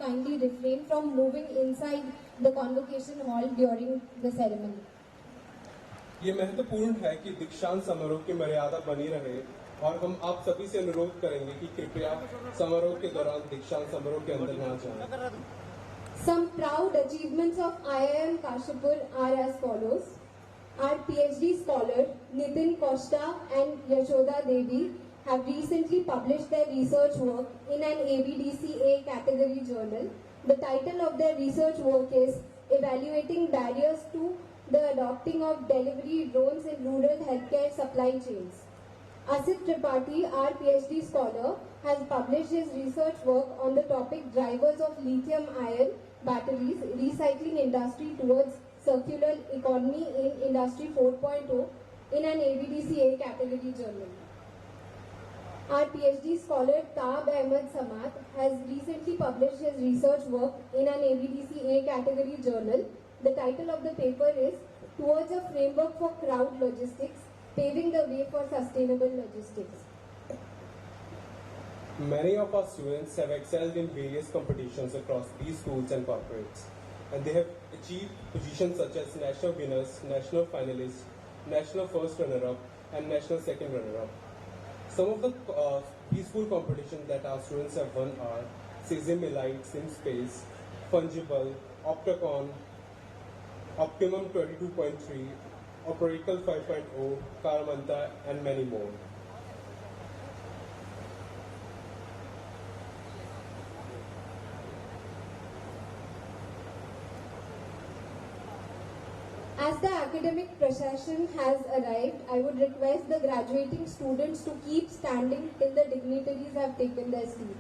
kindly refrain from moving inside the convocation hall during the ceremony. ये महत्वपूर्ण है कि दीक्षांत समारोह की मर्यादा बनी रहे और हम आप सभी से अनुरोध करेंगे कि कृपया समारोह के दौरान दीक्षांत समारोह के अंदर न जाएं। Some proud achievements of IIM Kashipur are as follows. Our Ph.D. scholar Nitin Costa and Yashoda Devi have recently published their research work in an ABDCA category journal. The title of their research work is Evaluating Barriers to the Adopting of Delivery Drones in Rural Healthcare Supply Chains. Asit Tripathi, our Ph.D. scholar, has published his research work on the topic Drivers of Lithium-Ion Batteries, Recycling Industry Towards Circular Economy in Industry 4.0 in an ABDCA category journal. Our Ph.D. scholar Taab Ahmed Samad has recently published his research work in an ABDCA category journal. The title of the paper is Towards a Framework for Crowd Logistics, Paving the Way for Sustainable Logistics. Many of our students have excelled in various competitions across these schools and corporates, and they have achieved positions such as national winners, national finalists, national first runner-up, and national second runner-up. Some of the peaceful competitions that our students have won are SISM Elite, SimSpace, Fungible, Optacon, Optimum 22.3, Operacle 5.0, Karamanta, and many more. As the academic procession has arrived, I would request the graduating students to keep standing till the dignitaries have taken their seat.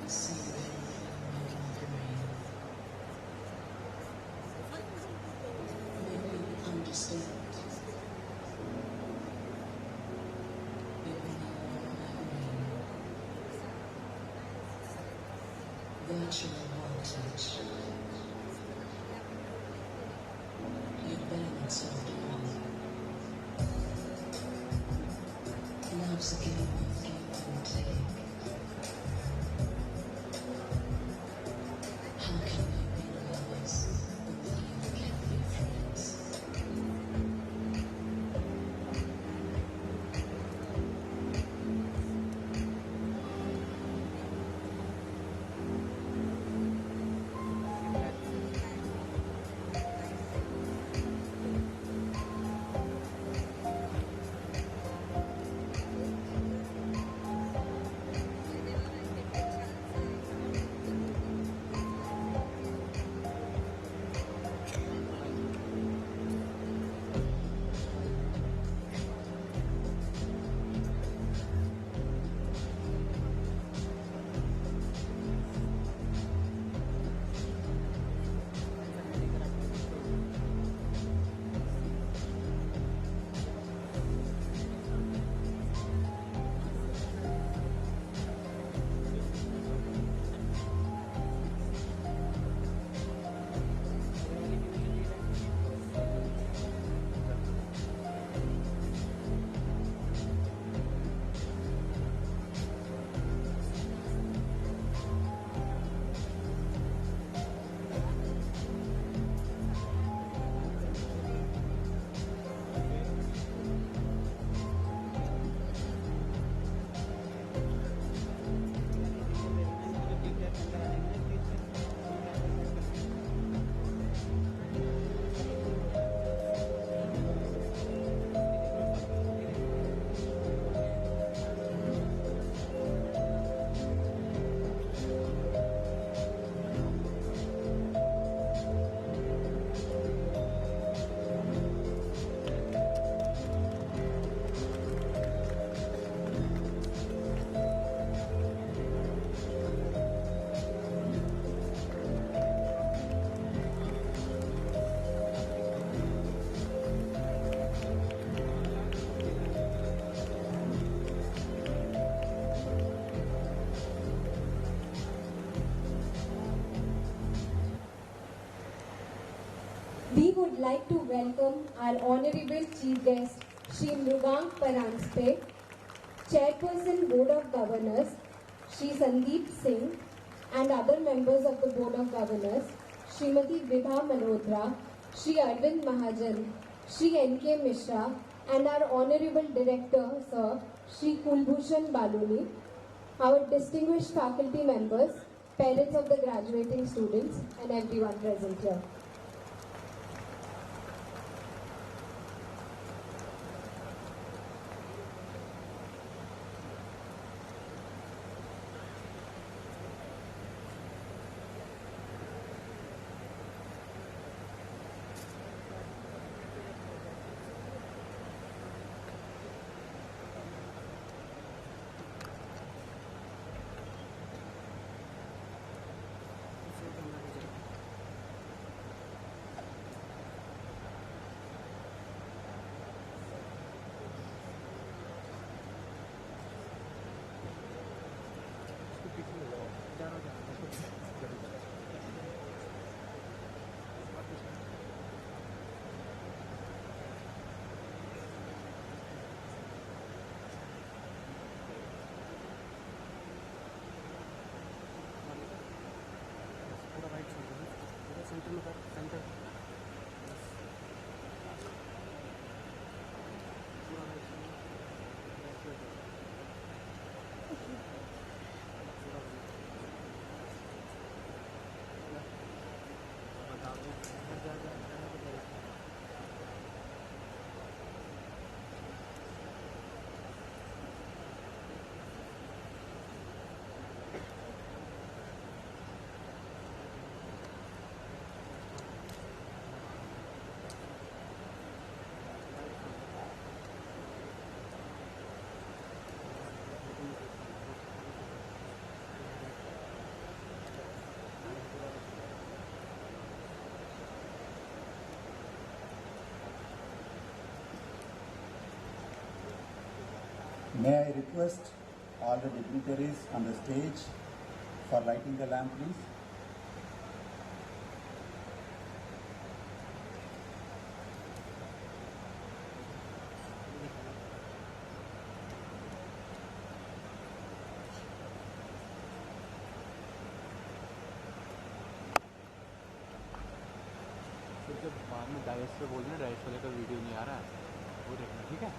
So when make me understand. Virtual voltage. You balance out all. Love's a game of give and take. How can we be lovers when we can't be friends? We would like to welcome our Honorable Chief Guest, Shri Mrugank Paranjape, Chairperson Board of Governors, Shri Sandeep Singh, and other members of the Board of Governors, Srimati Vibha Malhotra, Shri Arvind Mahajan, Shri N.K. Mishra, and our Honorable Director, Sir, Shri Kulbhushan Baluni, our distinguished faculty members, parents of the graduating students, and everyone present here. May I request all the dignitaries on the stage for lighting the lamp, please. जब बाद में direct पे बोलना, direct वाले का video नहीं आ रहा है, वो देखना, ठीक है।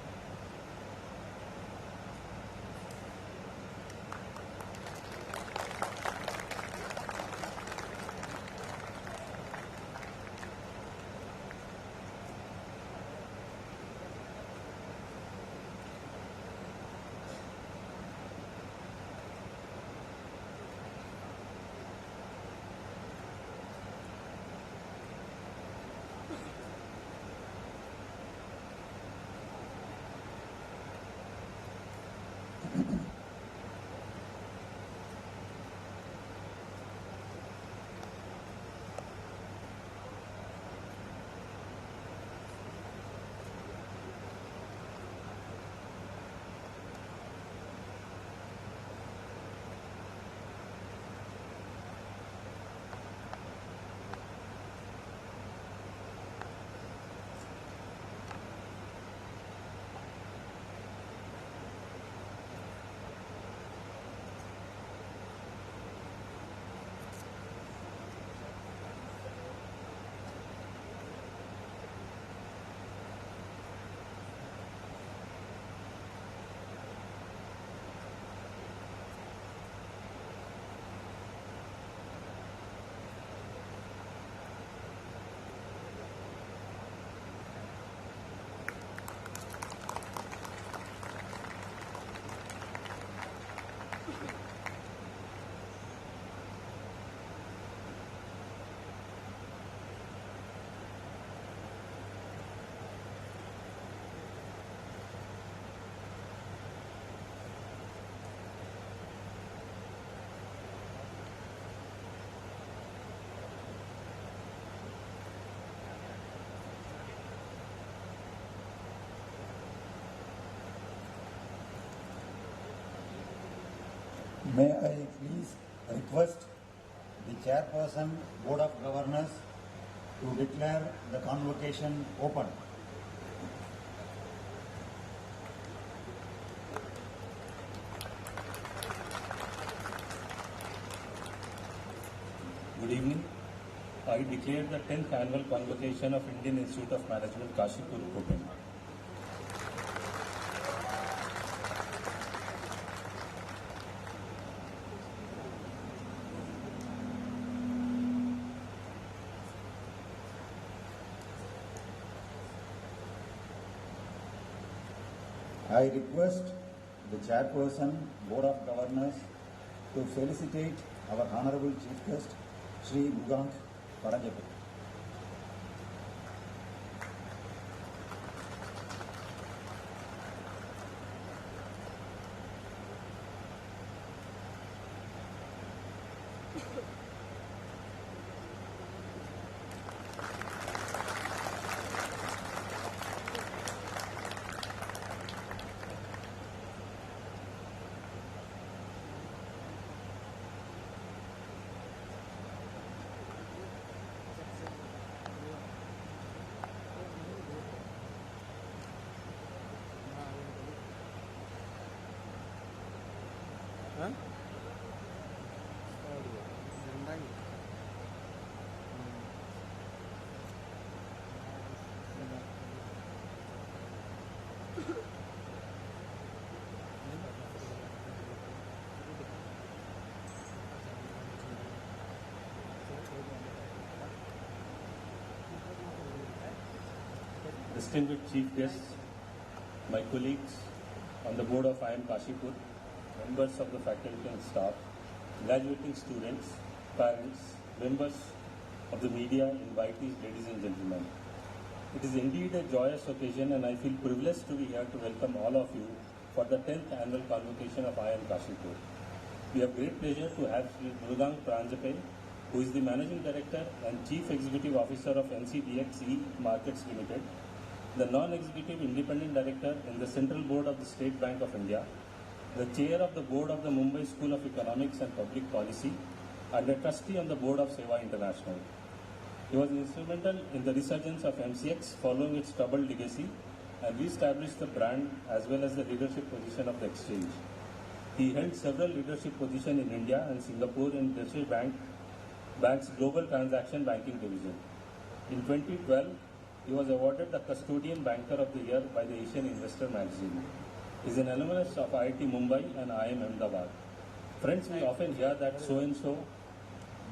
May I please request the chairperson, Board of Governors, to declare the convocation open. Good evening. I declare the 10th Annual Convocation of Indian Institute of Management, Kashipur, open. I request the chairperson, Board of Governors, to felicitate our Honorable Chief Guest, Shri Mrugank Paranjape. हाँ? Distinguished Chief Guests, my colleagues on the board of IIM Kashipur, members of the faculty and staff, graduating students, parents, members of the media, invitees, ladies and gentlemen. It is indeed a joyous occasion and I feel privileged to be here to welcome all of you for the 10th Annual Convocation of IIM Kashipur. We have great pleasure to have Mrugank Paranjape, who is the Managing Director and Chief Executive Officer of NCDEX Markets Limited, the non-executive independent director in the Central Board of the State Bank of India, the chair of the board of the Mumbai School of Economics and Public Policy, and a trustee on the board of Seva International. He was instrumental in the resurgence of MCX following its troubled legacy and re-established the brand as well as the leadership position of the exchange. He held several leadership positions in India and Singapore in Deutsche Bank's Global Transaction Banking Division. In 2012, he was awarded the Custodian Banker of the Year by the Asian Investor magazine. He is an alumnus of IIT Mumbai and IIM Ahmedabad. Friends, we often hear that so-and-so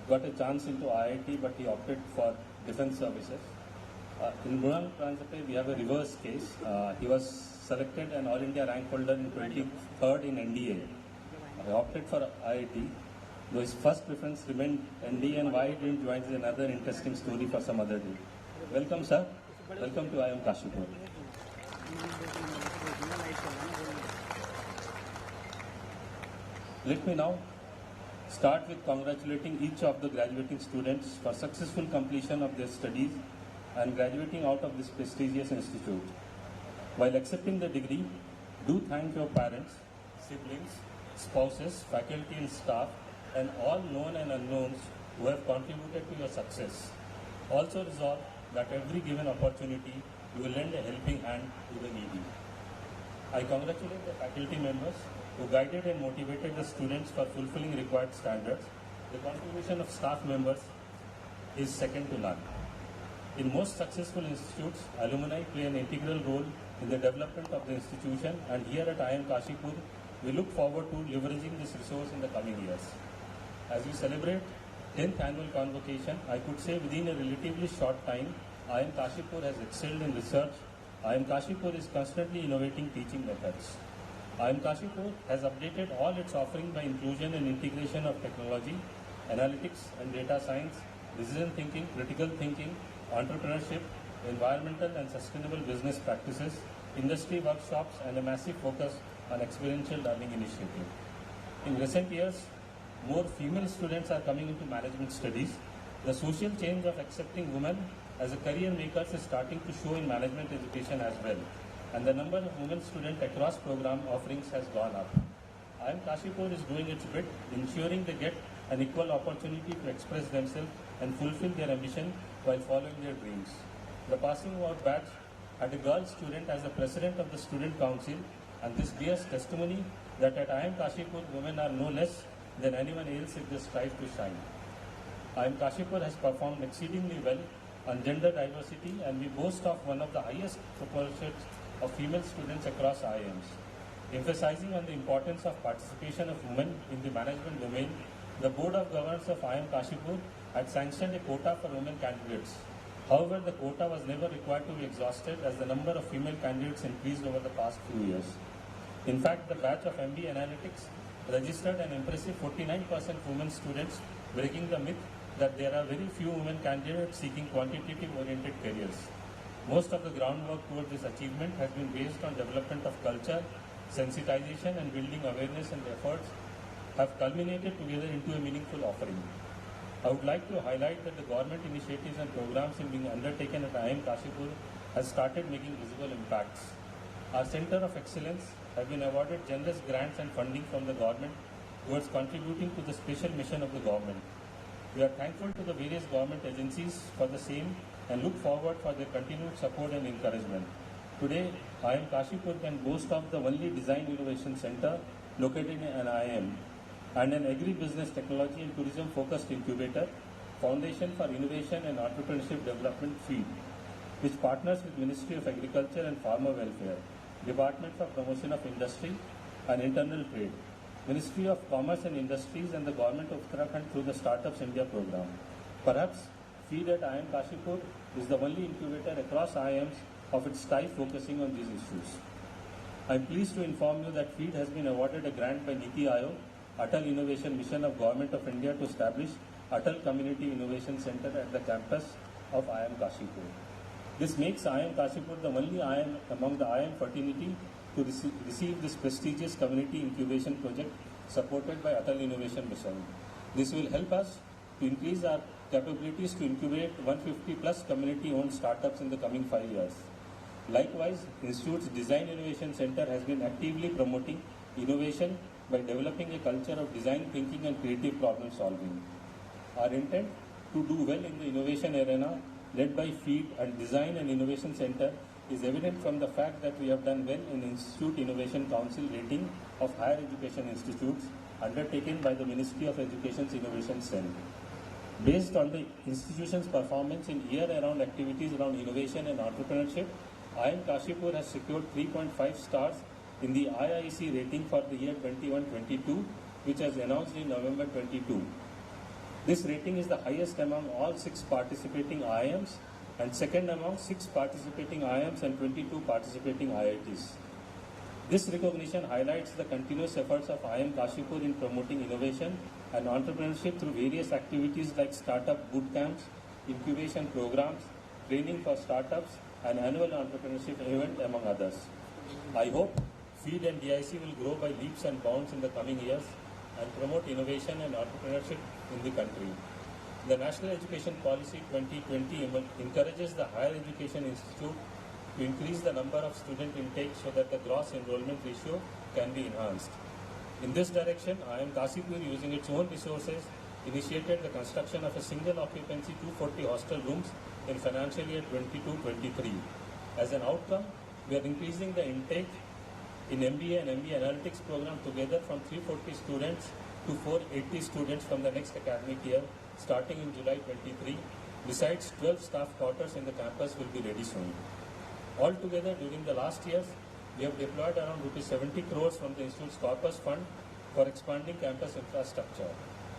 got a chance into IIT but he opted for defense services. In Mrugank Paranjape, we have a reverse case. He was selected an All India rank holder in 23rd in NDA. He opted for IIT, though his first preference remained NDA, and why he didn't join is another interesting story for some other day. Welcome, sir. Welcome to IIM Kashipur. Let me now start with congratulating each of the graduating students for successful completion of their studies and graduating out of this prestigious institute. While accepting the degree, do thank your parents, siblings, spouses, faculty and staff, and all known and unknowns who have contributed to your success. Also resolve that every given opportunity you will lend a helping hand to the needy. I congratulate the faculty members who guided and motivated the students for fulfilling required standards. The contribution of staff members is second to none. In most successful institutes, alumni play an integral role in the development of the institution, and here at IIM Kashipur, we look forward to leveraging this resource in the coming years. As we celebrate 10th Annual Convocation, I could say within a relatively short time, IIM Kashipur has excelled in research. IIM Kashipur is constantly innovating teaching methods. IIM Kashipur has updated all its offerings by inclusion and integration of technology, analytics and data science, decision thinking, critical thinking, entrepreneurship, environmental and sustainable business practices, industry workshops, and a massive focus on experiential learning initiative. In recent years, more female students are coming into management studies. The social change of accepting women as a career makers is starting to show in management education as well, and the number of women students across program offerings has gone up. IIM Kashipur is doing its bit, ensuring they get an equal opportunity to express themselves and fulfill their ambition while following their dreams. The passing out batch had a girl student as the president of the student council, and this bears testimony that at IIM Kashipur women are no less than anyone else if they strive to shine. IIM Kashipur has performed exceedingly well on gender diversity, and we boast of one of the highest proportions of female students across IIMs. Emphasizing on the importance of participation of women in the management domain, the Board of Governors of IIM Kashipur had sanctioned a quota for women candidates. However, the quota was never required to be exhausted as the number of female candidates increased over the past few years. In fact, the batch of MBA Analytics registered an impressive 49% women students, breaking the myth that there are very few women candidates seeking quantitative-oriented careers. Most of the groundwork towards this achievement has been based on development of culture, sensitization and building awareness, and efforts have culminated together into a meaningful offering. I would like to highlight that the government initiatives and programs being undertaken at IIM Kashipur has started making visible impacts. Our Center of Excellence have been awarded generous grants and funding from the government towards contributing to the special mission of the government. We are thankful to the various government agencies for the same and look forward for their continued support and encouragement. Today, IIM Kashipur can boast of the only Design Innovation Center located in an IIM and an agri-business technology and tourism focused incubator, Foundation for Innovation and Entrepreneurship Development FEED, which partners with Ministry of Agriculture and Farmer Welfare, Department for Promotion of Industry and Internal Trade, Ministry of Commerce and Industries, and the Government of Uttarakhand through the Startups India program. Perhaps FEED at IIM Kashipur is the only incubator across IIMs of its type focusing on these issues. I am pleased to inform you that FEED has been awarded a grant by NITI Aayog, Atal Innovation Mission of Government of India, to establish Atal Community Innovation Center at the campus of IIM Kashipur. This makes IIM Kashipur the only IIM among the IIM fraternity to receive this prestigious community incubation project supported by Atal Innovation Mission. This will help us to increase our capabilities to incubate 150 plus community-owned startups in the coming 5 years. Likewise, Institute's Design Innovation Center has been actively promoting innovation by developing a culture of design thinking and creative problem solving. Our intent to do well in the innovation arena led by FEED and Design and Innovation Center is evident from the fact that we have done well in Institute Innovation Council rating of higher education institutes undertaken by the Ministry of Education's Innovation Cell. Based on the institution's performance in year-round activities around innovation and entrepreneurship, IIM Kashipur has secured 3.5 stars in the IIC rating for the year 21-22, which was announced in November 22. This rating is the highest among all 6 participating IIMs and second among 6 participating IIMs and 22 participating IITs. This recognition highlights the continuous efforts of IIM Kashipur in promoting innovation and entrepreneurship through various activities like startup boot camps, incubation programs, training for startups, and annual entrepreneurship event, among others. I hope FEED and DIC will grow by leaps and bounds in the coming years and promote innovation and entrepreneurship in the country. The National Education Policy 2020 encourages the higher education institute to increase the number of student intake so that the gross enrollment ratio can be enhanced. In this direction, IIM Kashipur, using its own resources, initiated the construction of a single occupancy 240 hostel rooms in financial year 22-23. As an outcome, we are increasing the intake in MBA and MBA Analytics program together from 340 students to 480 students from the next academic year starting in July 23. Besides, 12 staff quarters in the campus will be ready soon. Altogether, during the last years, we have deployed around ₹70 crores from the Institute's Corpus Fund for expanding campus infrastructure.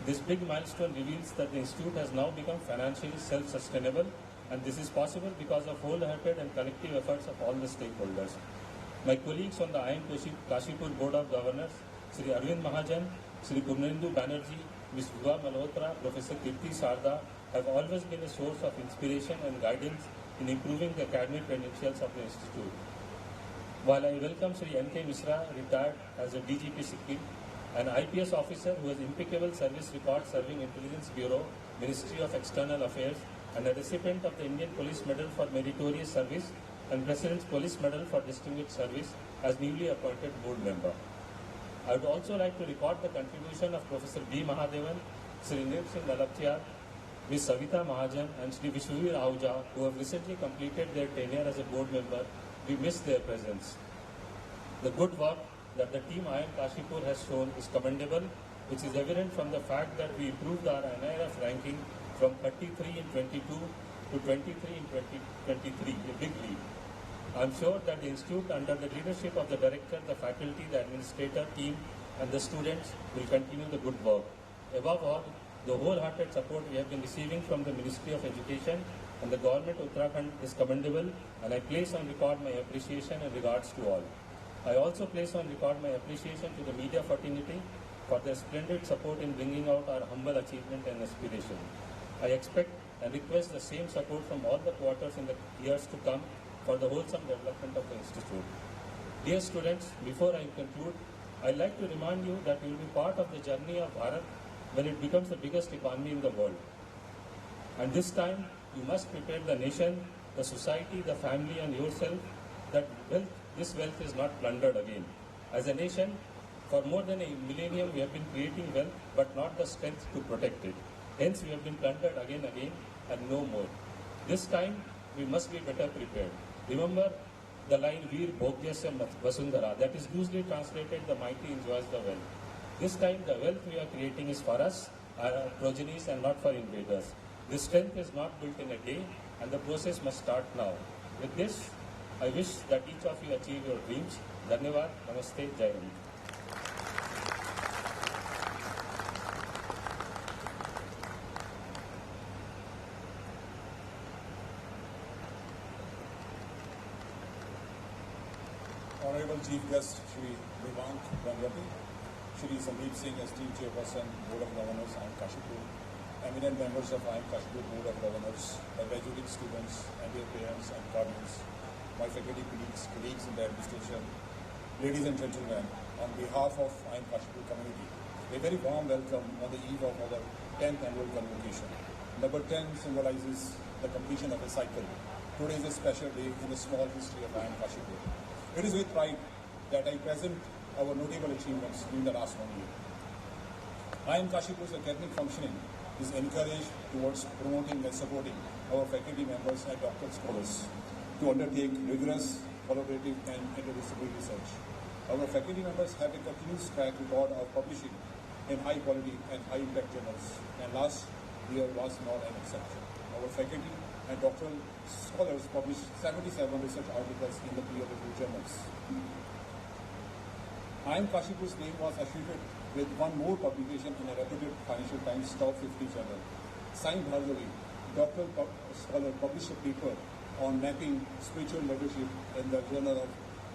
This big milestone reveals that the Institute has now become financially self-sustainable, and this is possible because of wholehearted and collective efforts of all the stakeholders. My colleagues on the IIM Kashipur Board of Governors, Sri Arvind Mahajan, Sri Purnendu Banerjee, Ms. Vibha Malhotra, Professor Kirti Sarda, have always been a source of inspiration and guidance in improving the academic credentials of the Institute. While I welcome Sri N.K. Misra, retired as a DGP Sikkim, an IPS officer who has impeccable service record serving Intelligence Bureau, Ministry of External Affairs, and a recipient of the Indian Police Medal for Meritorious Service and President's Police Medal for Distinguished Service as newly appointed board member. I would also like to record the contribution of Professor B. Mahadevan, Sri Nil Singh Lalaptiar, Ms. Savita Mahajan, and Sri Vishwavir Ahuja, who have recently completed their tenure as a board member. We miss their presence. The good work that the team IIM Kashipur has shown is commendable, which is evident from the fact that we improved our NIRF ranking from 33 in 22 to 23 in 2023, a big leap. I am sure that the Institute, under the leadership of the director, the faculty, the administrator team, and the students, will continue the good work. Above all, the wholehearted support we have been receiving from the Ministry of Education and the Government of Uttarakhand is commendable, and I place on record my appreciation and regards to all. I also place on record my appreciation to the media fraternity for their splendid support in bringing out our humble achievement and aspiration. I expect and request the same support from all the quarters in the years to come for the wholesome development of the Institute. Dear students, before I conclude, I'd like to remind you that you will be part of the journey of Bharat when it becomes the biggest economy in the world. And this time, you must prepare the nation, the society, the family, and yourself that this wealth is not plundered again. As a nation, for more than a millennium, we have been creating wealth, but not the strength to protect it. Hence, we have been plundered again, and no more. This time, we must be better prepared. Remember the line, Veer Bhogyasya Vasundhara, that is loosely translated, the mighty enjoys the wealth. This time, the wealth we are creating is for us, our progenies, and not for invaders. This strength is not built in a day, and the process must start now. With this, I wish that each of you achieve your dreams. Dhanyavad, Namaste, Jai Hind. Honorable Chief Guest Shri Mrugank Paranjape, Shri Sandeep Singh, esteemed Chairperson, Board of Governors, IIM Kashipur, eminent members of IIM Kashipur Board of Governors, my graduating students and their parents and guardians, my faculty colleagues in the administration, ladies and gentlemen, on behalf of IIM Kashipur community, a very warm welcome on the eve of our 10th annual convocation. Number 10 symbolizes the completion of a cycle. today is a special day in the small history of IIM Kashipur. It is with pride that I present our notable achievements during the last 1 year. IIM Kashipur's academic functioning is encouraged towards promoting and supporting our faculty members and doctoral scholars to undertake rigorous, collaborative and interdisciplinary research. Our faculty members have a continuous track record of publishing in high quality and high impact journals, and last year was not an exception. Our faculty and doctoral scholars published 77 research articles in the peer-reviewed journals. IIM Kashipur's name was associated with one more publication in a reputed Financial Times Top 50 journal. Signed Bhargavi, doctoral scholar, published a paper on mapping spiritual leadership in the Journal of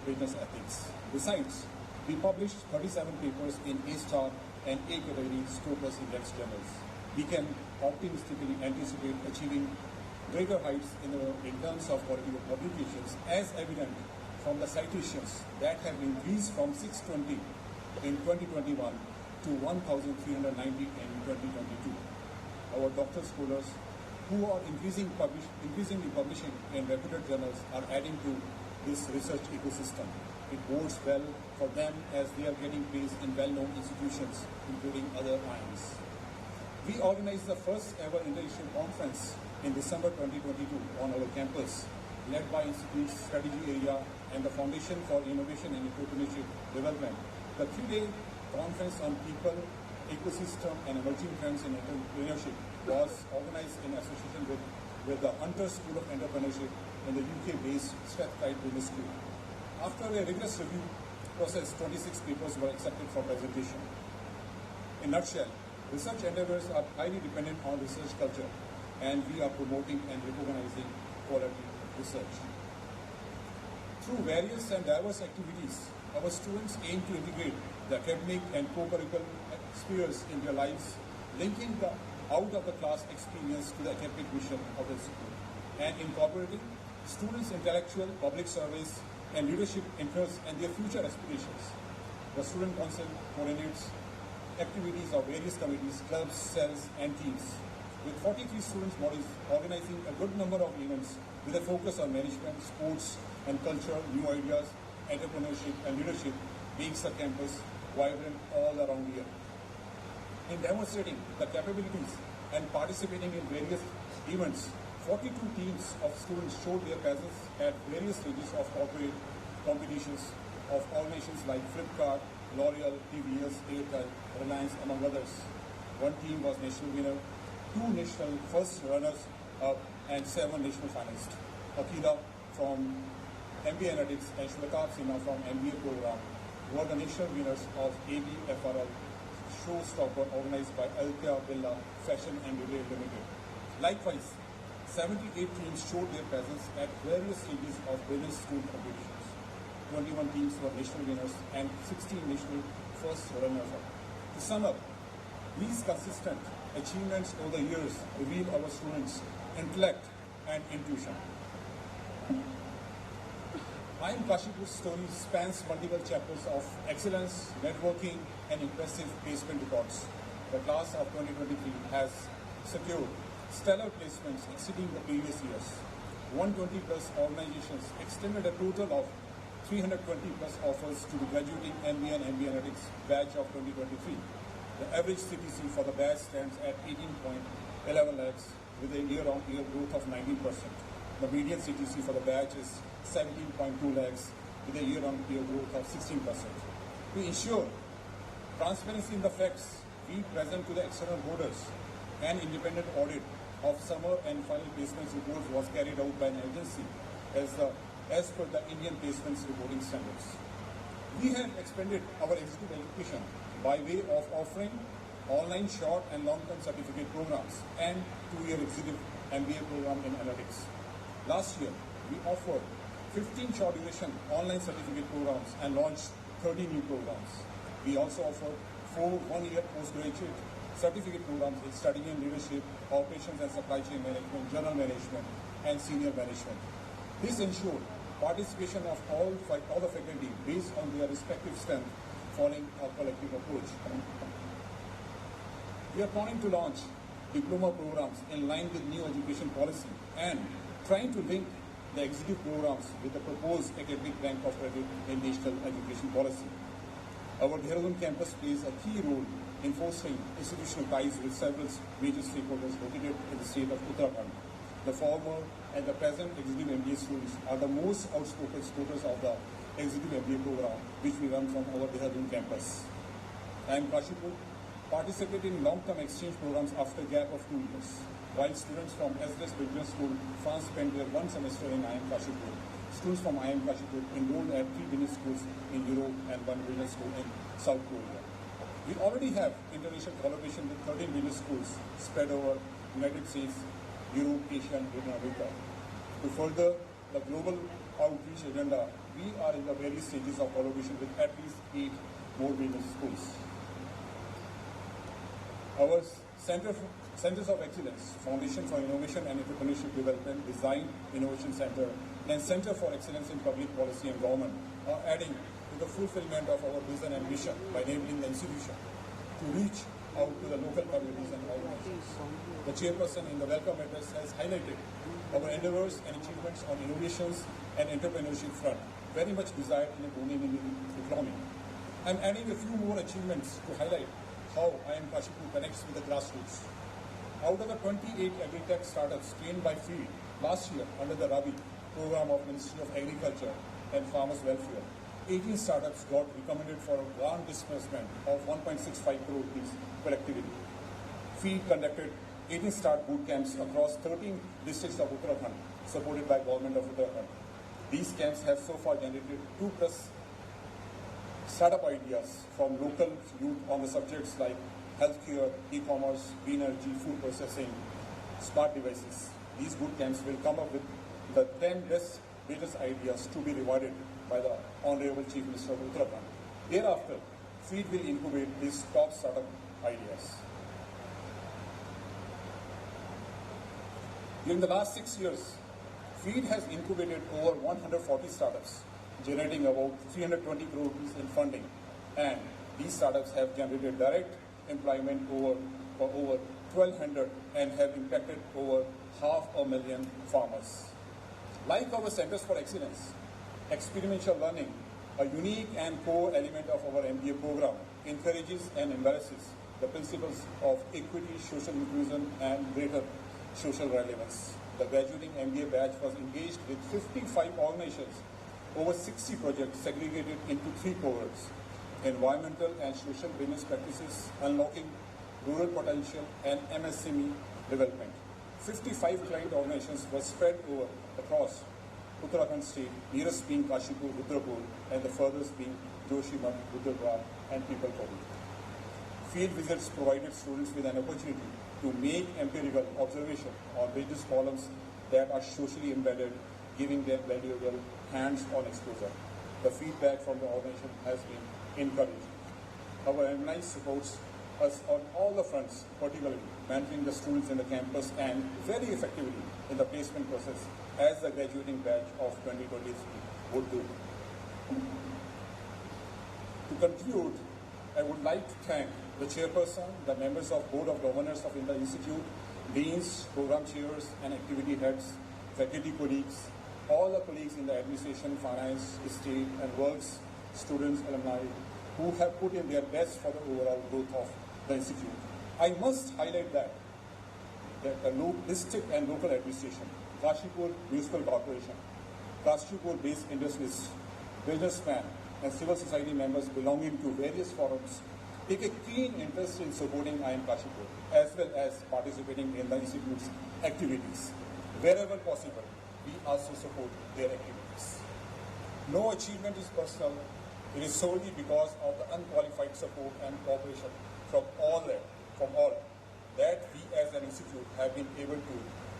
Business Ethics. Besides, we published 37 papers in A-star and A category Scopus Index journals. We can optimistically anticipate achieving greater heights in terms of quality of publications, as evident from the citations that have increased from 620 in 2021 to 1,390 in 2022. Our doctoral scholars, who are increasingly publishing in reputed journals, are adding to this research ecosystem. It bodes well for them as they are getting placed in well-known institutions, including other IIMs. We organized the first ever international conference in December 2022 on our campus, led by Institute's strategy area and the Foundation for Innovation and Entrepreneurship Development. The 3-day conference on people, ecosystem and emerging trends in entrepreneurship was organized in association with the Hunter School of Entrepreneurship in the UK-based Strathclyde Business School. After a rigorous review process, 26 papers were accepted for presentation. In a nutshell, research endeavors are highly dependent on research culture, and we are promoting and recognizing quality research. Through various and diverse activities, our students aim to integrate the academic and co-curricular spheres in their lives, linking the out-of-the-class experience to the academic mission of the institute, and incorporating students' intellectual, public service, and leadership interests and their future aspirations. The Student Council coordinates activities of various committees, clubs, cells, and teams, with 43 students bodies organizing a good number of events with a focus on management, sports and culture, new ideas, entrepreneurship and leadership, makes the campus vibrant all around the year. In demonstrating the capabilities and participating in various events, 42 teams of students showed their presence at various stages of corporate competitions of organizations like Flipkart, L'Oreal, TVS, Airtel, Reliance, among others. One team was national winner, 2 national first runners-up, and 7 national finalists. Akila from MBA Analytics and Shweta Sinha from MBA program were the national winners of ABFRL Showstopper organized by Althea Birla Fashion and Retail Limited. Likewise, 78 teams showed their presence at various stages of business school competitions. 21 teams were national winners and 16 national first runners-up. To sum up, these consistent achievements over the years reveal our students' intellect and intuition. IIM Kashipur's story spans multiple chapters of excellence, networking, and impressive placement records. The class of 2023 has secured stellar placements exceeding the previous years. 120 plus organizations extended a total of 320 plus offers to the graduating MBA and MBA Analytics batch of 2023. The average CTC for the batch stands at 18.11 lakhs with a year-on-year growth of 19%. The median CTC for the batch is 17.2 lakhs with a year-on-year growth of 16%. To ensure transparency in the facts, we present to the external boarders an independent audit of summer and final placements reports was carried out by an agency as per the Indian placements reporting standards. We have expanded our executive education by way of offering online short and long-term certificate programs and 2-year executive MBA program in analytics. Last year, we offered 15 short duration online certificate programs and launched 30 new programs. We also offered 4 1-year postgraduate certificate programs in studying in leadership, operations and supply chain management, general management, and senior management. This ensured participation of all the faculty based on their respective strength, following a collective approach. We are planning to launch diploma programs in line with new education policy and trying to link the executive programs with the proposed academic rank of credit in national education policy. Our Dehradun campus plays a key role in fostering institutional ties with several major stakeholders located in the state of Uttarakhand. The former and the present executive MBA students are the most outspoken supporters of the executive MBA program, which we run from our Dehradun campus. IIM Kashipur participated in long-term exchange programs after a gap of 2 years. While students from SDS Business School, France spent their 1 semester in IIM Kashipur, students from IIM Kashipur enrolled at 3 business schools in Europe and 1 business school in South Korea. We already have international collaboration with 13 business schools spread over United States, Europe, Asia, and Latin America. To further the global outreach agenda, we are in the various stages of collaboration with at least 8 more business schools. Our Centers of Excellence, Foundation for Innovation and Entrepreneurship Development, Design Innovation Center, and Center for Excellence in Public Policy and Government are adding to the fulfillment of our vision and mission by enabling the institution to reach out to the local communities and organizations. The chairperson in the welcome address has highlighted our endeavors and achievements on innovations and entrepreneurship front, very much desired in a booming Indian economy. I'm adding a few more achievements to highlight how IIM Kashipur connects with the grassroots. Out of the 28 agri-tech startups trained by field last year under the Rabi program of Ministry of Agriculture and Farmers Welfare, 18 startups got recommended for a grant disbursement of 1.65 crore rupees collectively. Field conducted 18 start boot camps across 13 districts of Uttarakhand, supported by Government of Uttarakhand. These camps have so far generated 2+ startup ideas from local youth on the subjects like healthcare, e-commerce, green energy, food processing, smart devices. These boot camps will come up with the 10 best business ideas to be rewarded by the Honorable Chief Minister of Uttarakhand. Thereafter, FEED will incubate these top startup ideas. During the last 6 years, FEED has incubated over 140 startups, generating about 320 crore rupees in funding, and these startups have generated direct employment for over 1,200 and have impacted over 500,000 farmers. Like our Centers for Excellence, experiential learning, a unique and core element of our MBA program, encourages and embraces the principles of equity, social inclusion, and greater social relevance. The graduating MBA batch was engaged with 55 organizations, over 60 projects segregated into 3 cohorts: environmental and social business practices, unlocking rural potential, and MSME development. 55 client organizations were spread across Uttarakhand state, nearest being Kashipur, Rudrapur, and the furthest being Joshimath, Rudrapur, and Pipalpuri. Field visits provided students with an opportunity to make empirical observation on business problems that are socially embedded, giving them valuable hands-on exposure. The feedback from the organization has been encouraging. Our alumni supports us on all the fronts, particularly managing the students in the campus and very effectively in the placement process, as the graduating batch of 2023 would do. To conclude, I would like to thank the chairperson, the members of Board of Governors of the Institute, deans, program chairs, and activity heads, faculty colleagues, all the colleagues in the administration, finance, state, and works, students, alumni, who have put in their best for the overall growth of the institute. I must highlight that the district and local administration, Kashipur Municipal Corporation, Kashipur-based industrialists, businessmen, and civil society members belonging to various forums take a keen interest in supporting IIM Kashipur, as well as participating in the institute's activities. Wherever possible, we also support their activities. No achievement is personal. It is solely because of the unqualified support and cooperation from all that we as an institute have been able to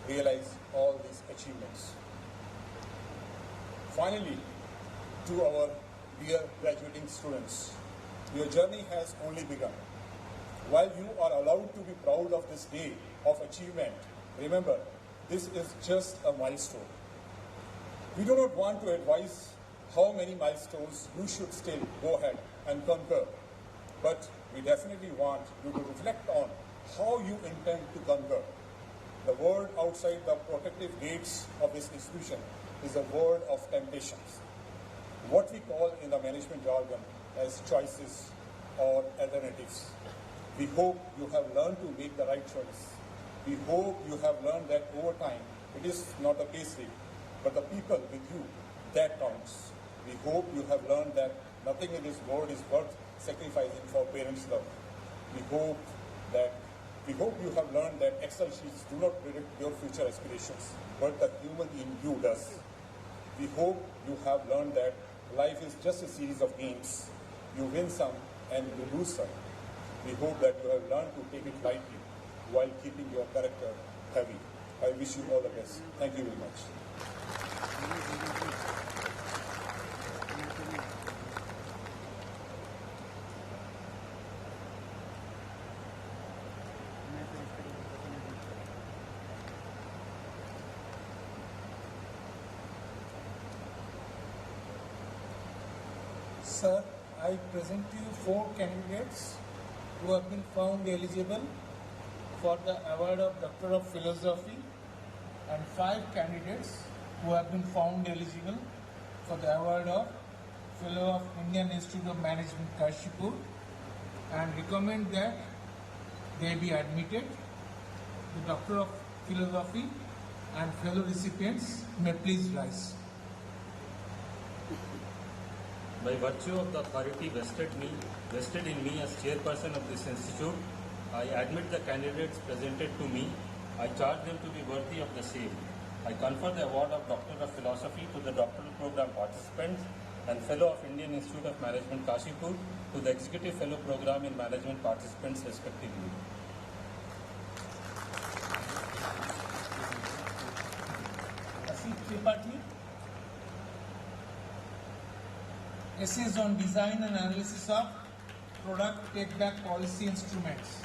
realize all these achievements. Finally, to our dear graduating students, your journey has only begun. While you are allowed to be proud of this day of achievement, remember, this is just a milestone. We do not want to advise how many milestones you should still go ahead and conquer, but we definitely want you to reflect on how you intend to conquer. The world outside the protective gates of this institution is a world of temptations, what we call in the management jargon as choices or alternatives. We hope you have learned to make the right choice. We hope you have learned that over time, it is not the payslip, but the people with you that counts. We hope you have learned that nothing in this world is worth sacrificing for parents' love. We hope you have learned that Excel sheets do not predict your future aspirations, but the human in you does. We hope you have learned that life is just a series of games. You win some and you lose some. We hope that you have learned to take it lightly while keeping your character heavy. I wish you all the best. Thank you very much. Sir, I present to you 4 candidates who have been found eligible for the award of Doctor of Philosophy and 5 candidates who have been found eligible for the award of Fellow of Indian Institute of Management Kashipur, and recommend that they be admitted. The Doctor of Philosophy and fellow recipients may please rise. By virtue of the authority vested in me as chairperson of this institute, I admit the candidates presented to me. I charge them to be worthy of the same. I confer the award of Doctor of Philosophy to the doctoral program participants and Fellow of Indian Institute of Management Kashipur to the Executive Fellow Program in Management participants respectively. Asif Tripathi. Essays on design and analysis of product take-back policy instruments.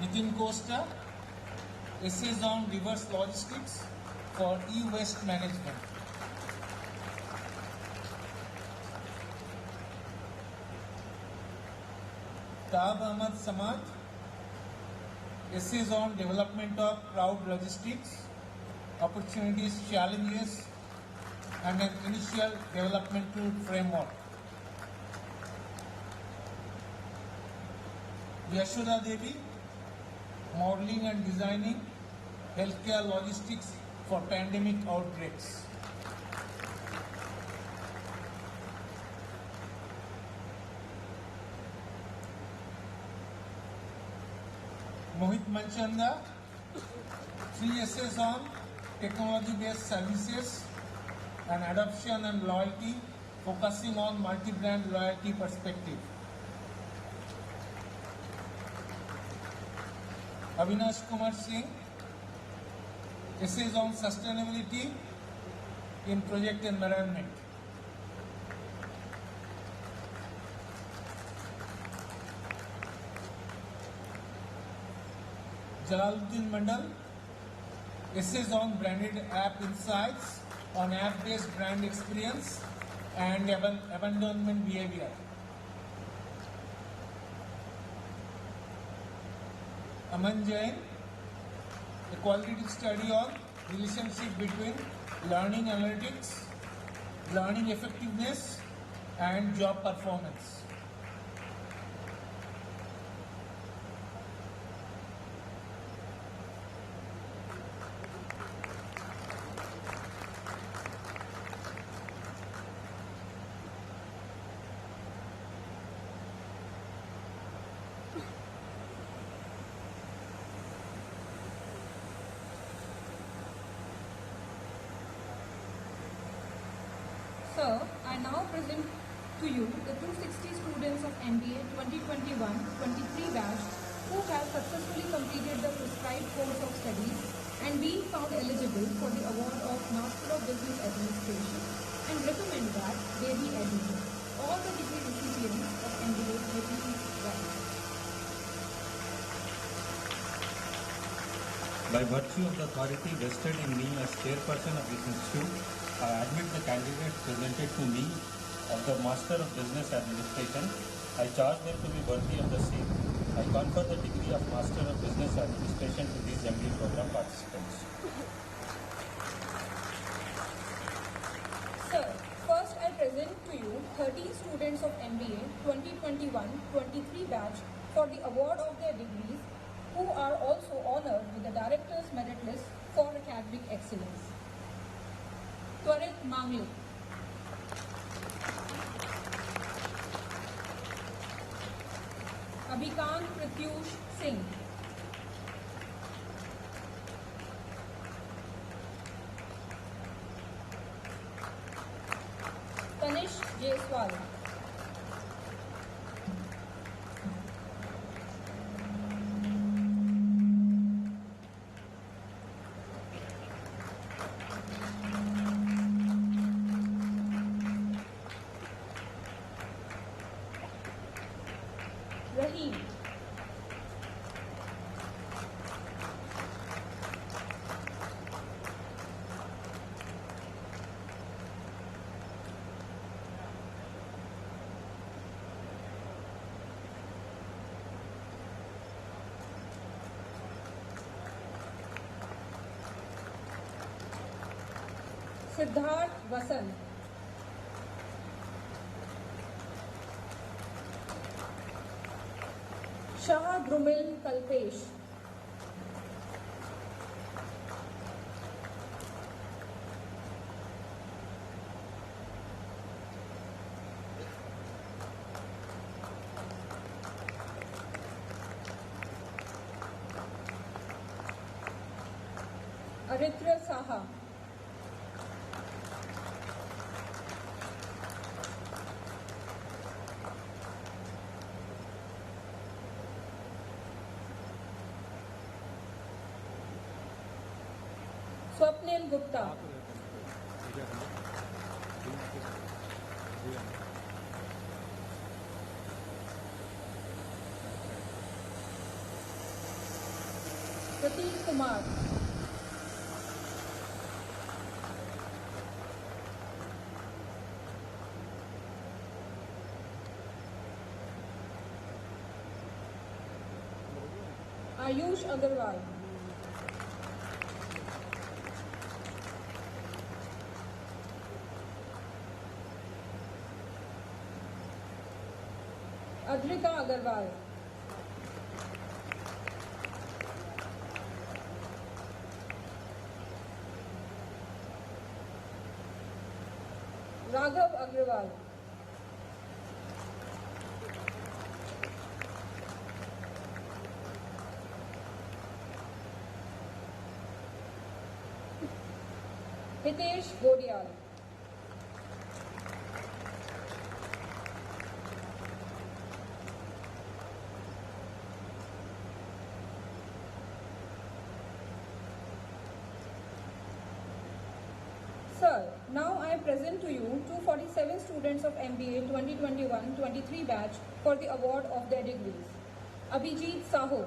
Nitin Costa. Essays on reverse logistics for e-waste management. Tab Ahmad Samad. Essays on development of crowd logistics, opportunities, challenges, and an initial developmental framework. Yashoda Devi, modeling and designing healthcare logistics for pandemic outbreaks. Mohit Manchanda, 3 essays on technology-based services and adoption and loyalty, focusing on multi-brand loyalty perspective. Avinash Kumar Singh, essays on sustainability in project environment. Jalaluddin Mandal, essays on branded app insights on app-based brand experience and abandonment behavior. Aman Jain, a qualitative study on relationship between learning analytics, learning effectiveness, and job performance. Sir, I now present to you the 260 students of MBA 2021-23 batch who have successfully completed the prescribed course of studies and being found eligible for the award of Master of Business Administration, and recommend that they be admitted. All the degree recipients of MBA may please rise. By virtue of the authority vested in me as chairperson of this institute, I admit the candidates presented to me of the Master of Business Administration. I charge them to be worthy of the same. I confer the degree of Master of Business Administration to these MBA program participants. Sir, first I present to you 13 students of MBA 2021-23 batch for the award of their degrees, who are also honored with the Director's Merit List for academic excellence. Twarit Mangle, Abhikant Pratyush Singh, Tanish Jaiswal, Rahim, Siddharth Vasant, Shah Drumil Kalpesh, Aritra Saha, Swapnil Gupta, Prateek Kumar, Ayush Agarwal, Adrika Agarwal, Raghav Agrawal, Hitesh Godial, Sir, now I present to you 247 students of MBA 2021-23 batch for the award of their degrees. Abhijit Sahu,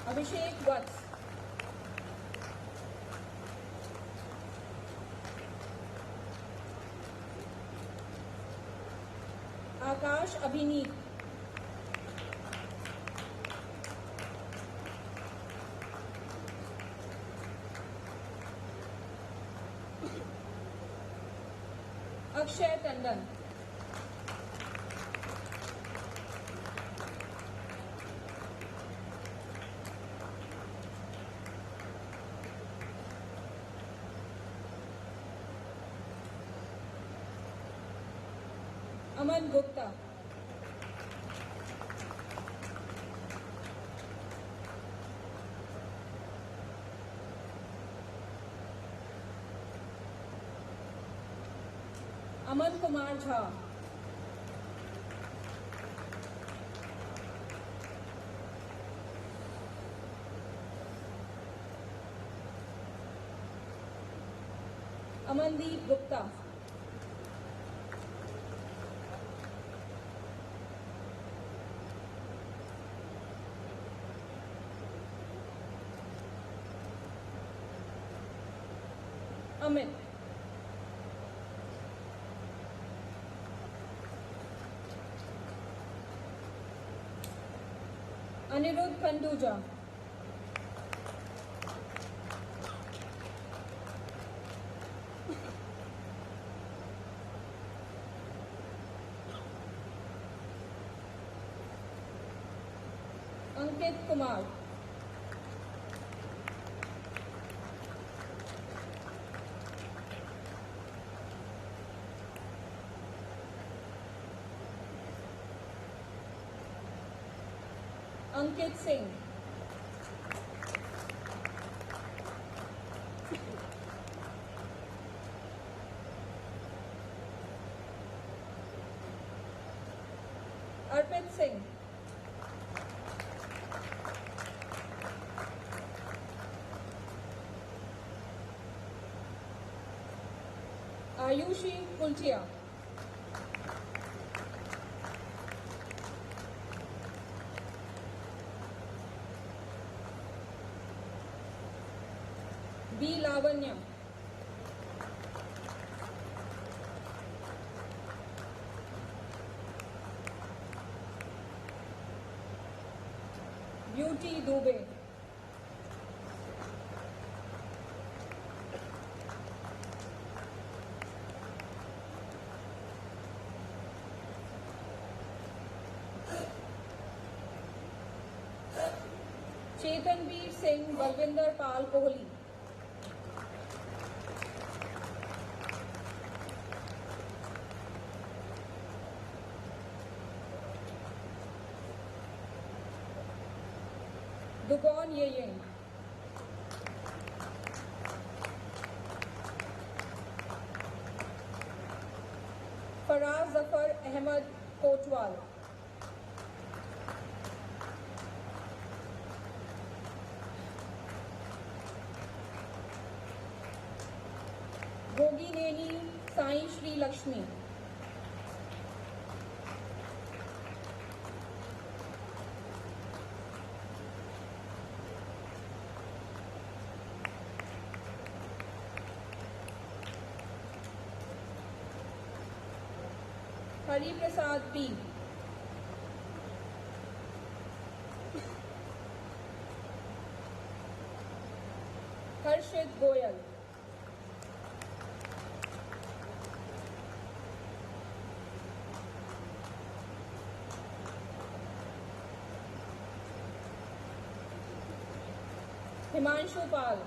Abhishek Vats, Akash Abhineet, Akshay Tandon, Aman Gupta, Aman Kumar Jha, Amandeep Gupta, Amit. Anirudh Khanduja. Ankit Kumar. Ankit Singh. Arpit Singh. Ayushi Kulchia. B. Lavanya. Beauty Dubey. Chetanveer Singh Balvinder Pal Kohli. Dugon Yeying. Faraz Zafar Ahmed Kotwal. Gogineni Sai Shri Lakshmi. Hari Prasad P. Harshit Goyal. Himanshu Pal.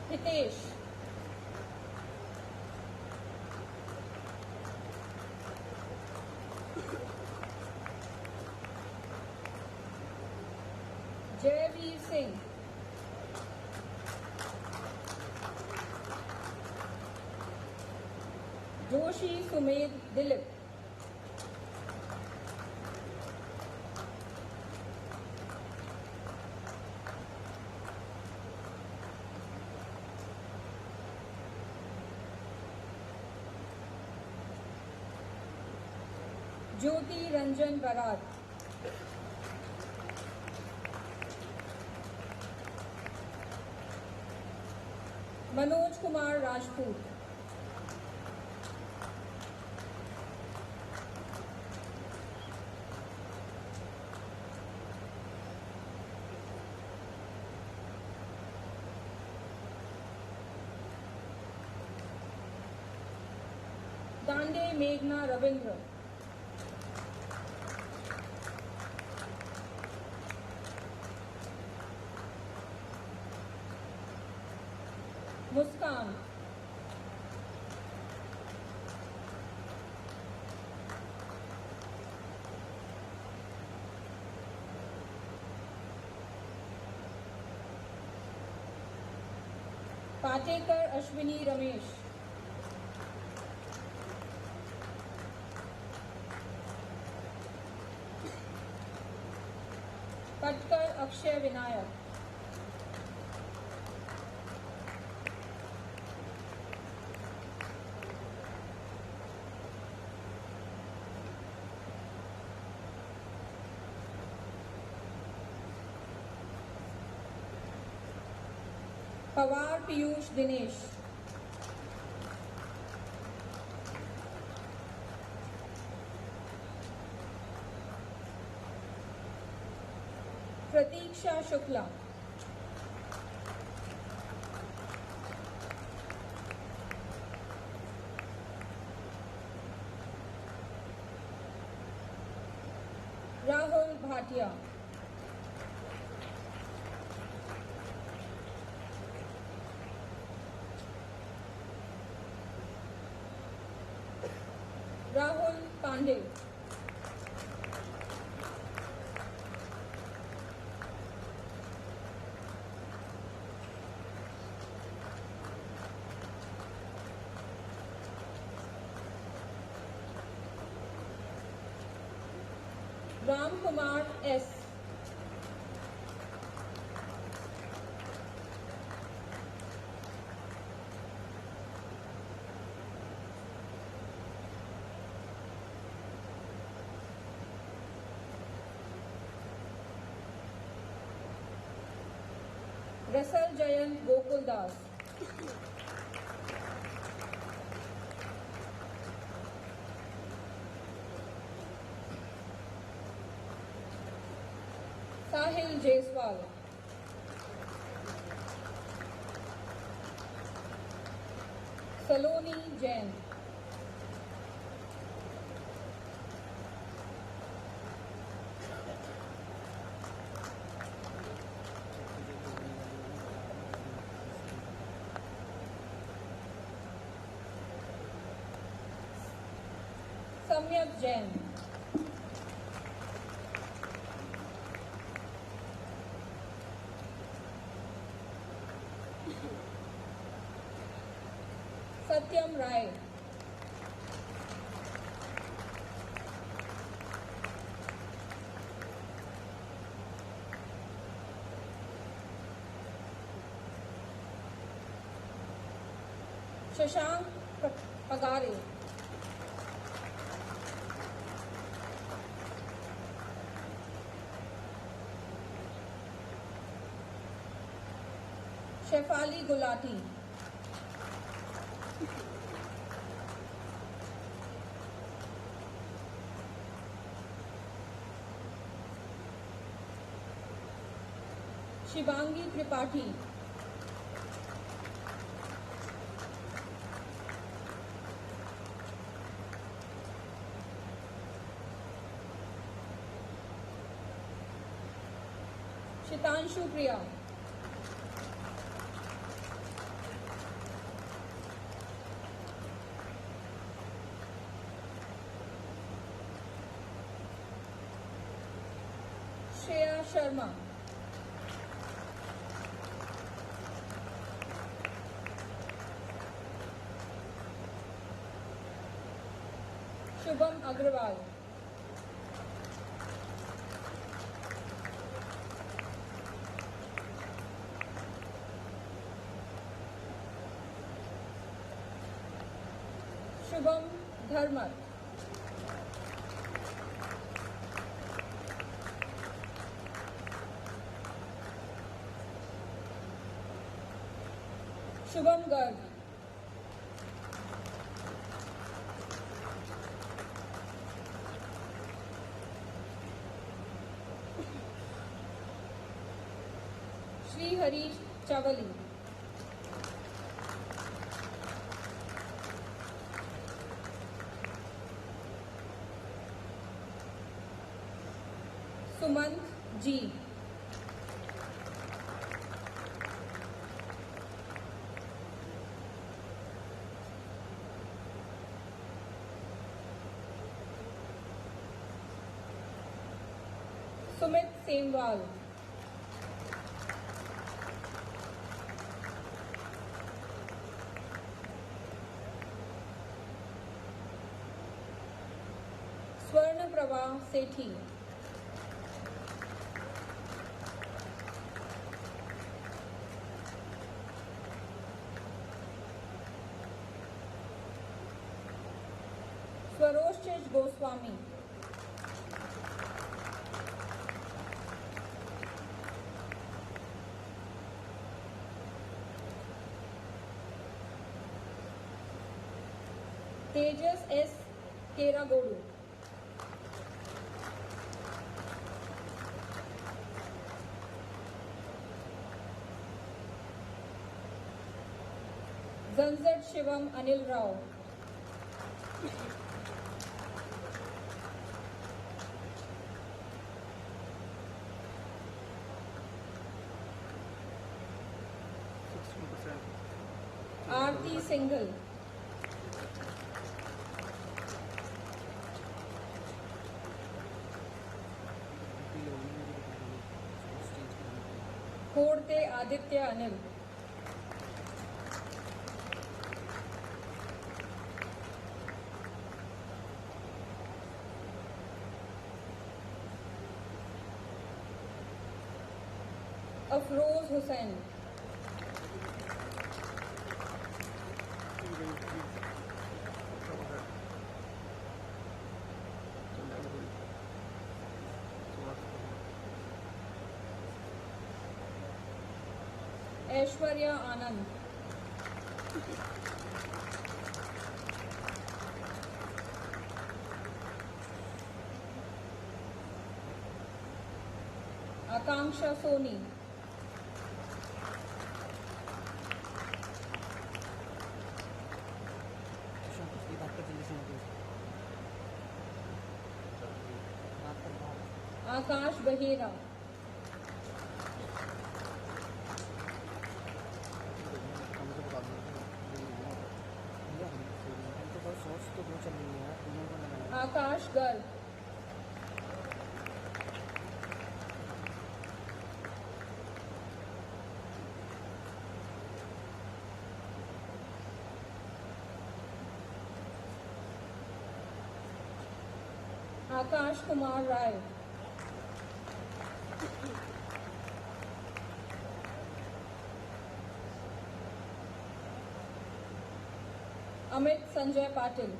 Hitesh. Jaiveer Singh. Joshi Sumed Dilip. Jyoti Ranjan Barat. Manoj Kumar Rajput. Dande Meghna Ravindra. Muskan. Patekar Ashwini Ramesh. Patkar Akshay Vinayak. Pawar Piyush Dinesh. Pratiksha Shukla. Rahul Bhatia. Rahul Pandey. Ram Kumar S. Rasal Jayan Gokul Das. Sahil Jaiswal. Saloni Jain. Samyak Jain. Satyam Rai. Shashank Pagare. Shefali Gulati. Shivangi Tripathi. Shitanshu Priya. Shreya Sharma. Shubham Agrawal. Shubham Dharmat. Shubham Garg. Shri Harish Chavali. Sumant G. Sumit Semwal. Swarna Prabha Sethi. Swaroshchij Goswami. Tejas S. Keragodu. Zanzat Shivam Anil Rao. Aarti Singhal. Khorde Aditya Anil. Afroz Hussain. Aishwarya Anand. Akanksha Soni. Akash Bahera. Akash Garg. Akash Kumar Rai. Amit Sanjay Patil.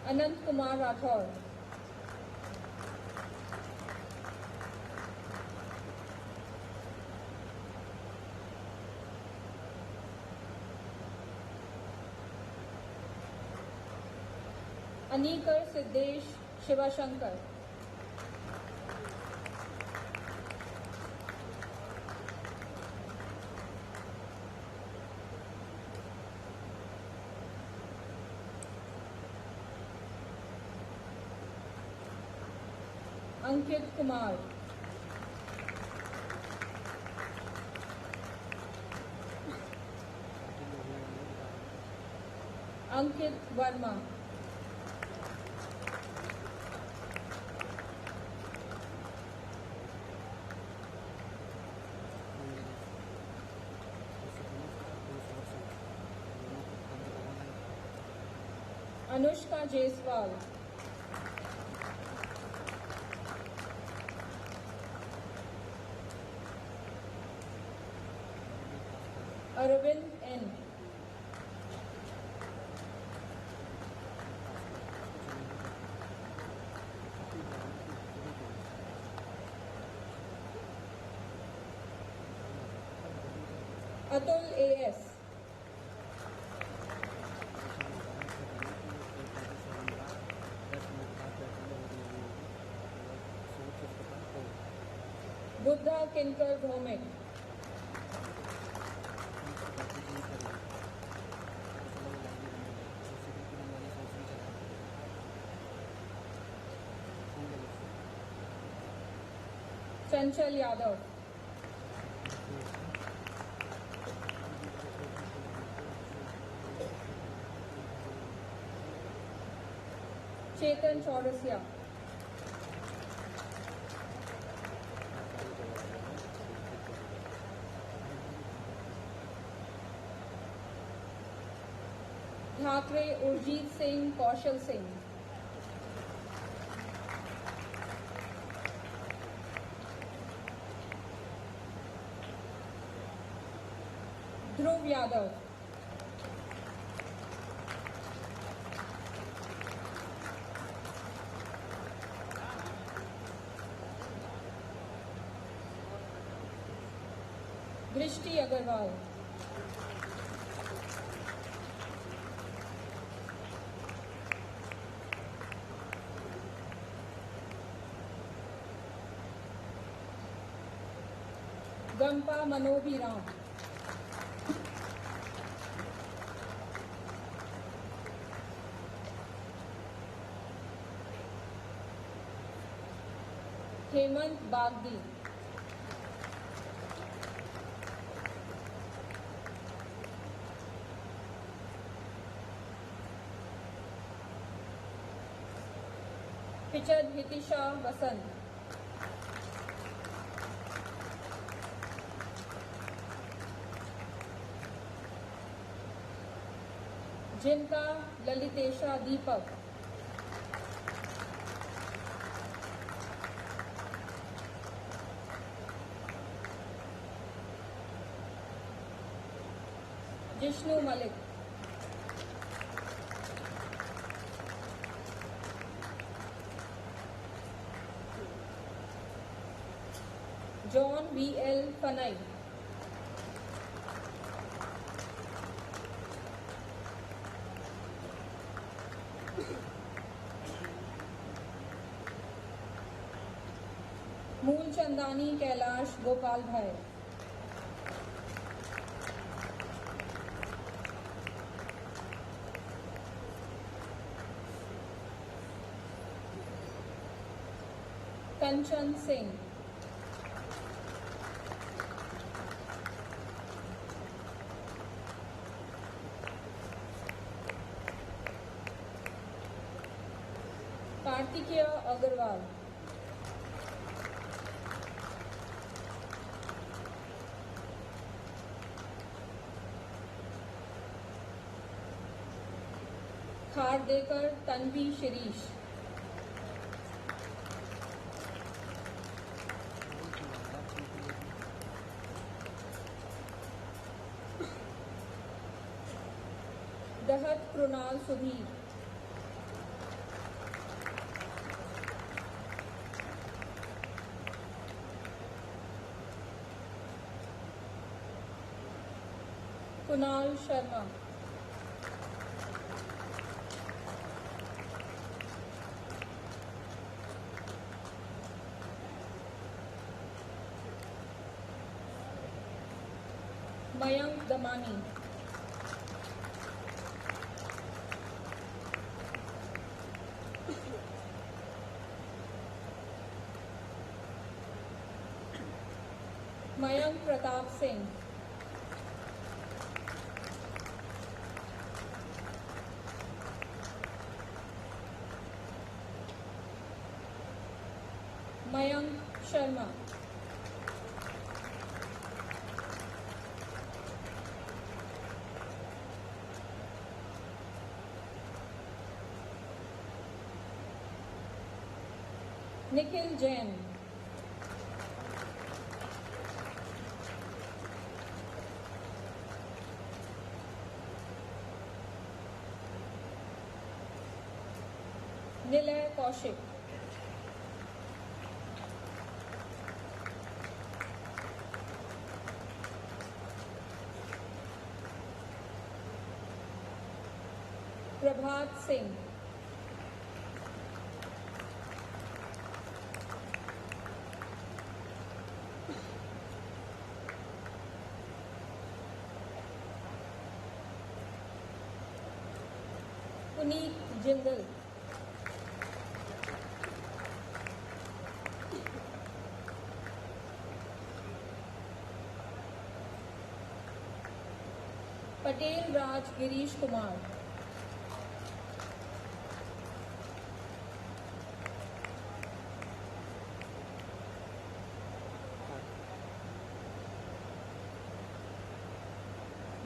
Anant Kumar Rathore. अनीकर Siddhesh Shivashankar. Ankit Kumar. Ankit Verma. Anushka Jaiswal. Arvind N. Atul as. Buddha किनकर भौमिक. चंचल यादव. चेतन चौरसिया. ठाकरे उर्जीत सिंह कौशल सिंह. ध्रुव यादव. दृष्टि अग्रवाल, गंपा मनोभिराम, हेमंत बागदी, पिचद हितिशा वसंत, जिनका ललितेशा दीपक, Jishnu Malik, John VL. फनई, Moolchandani Kailash Gopal भाई, कंचन सिंह, कार्तिकेय अग्रवाल, खारदेकर तन्वी शिरीष, दहत कृणाल सुधीर, कुणाल शर्मा, मयंक दमानी, मयंक प्रताप सिंह, मयंक शर्मा, निखिल जैन, निलय कौशिक, प्रभात सिंह, पुनीत जिंदल, पटेल राज Girish Kumar,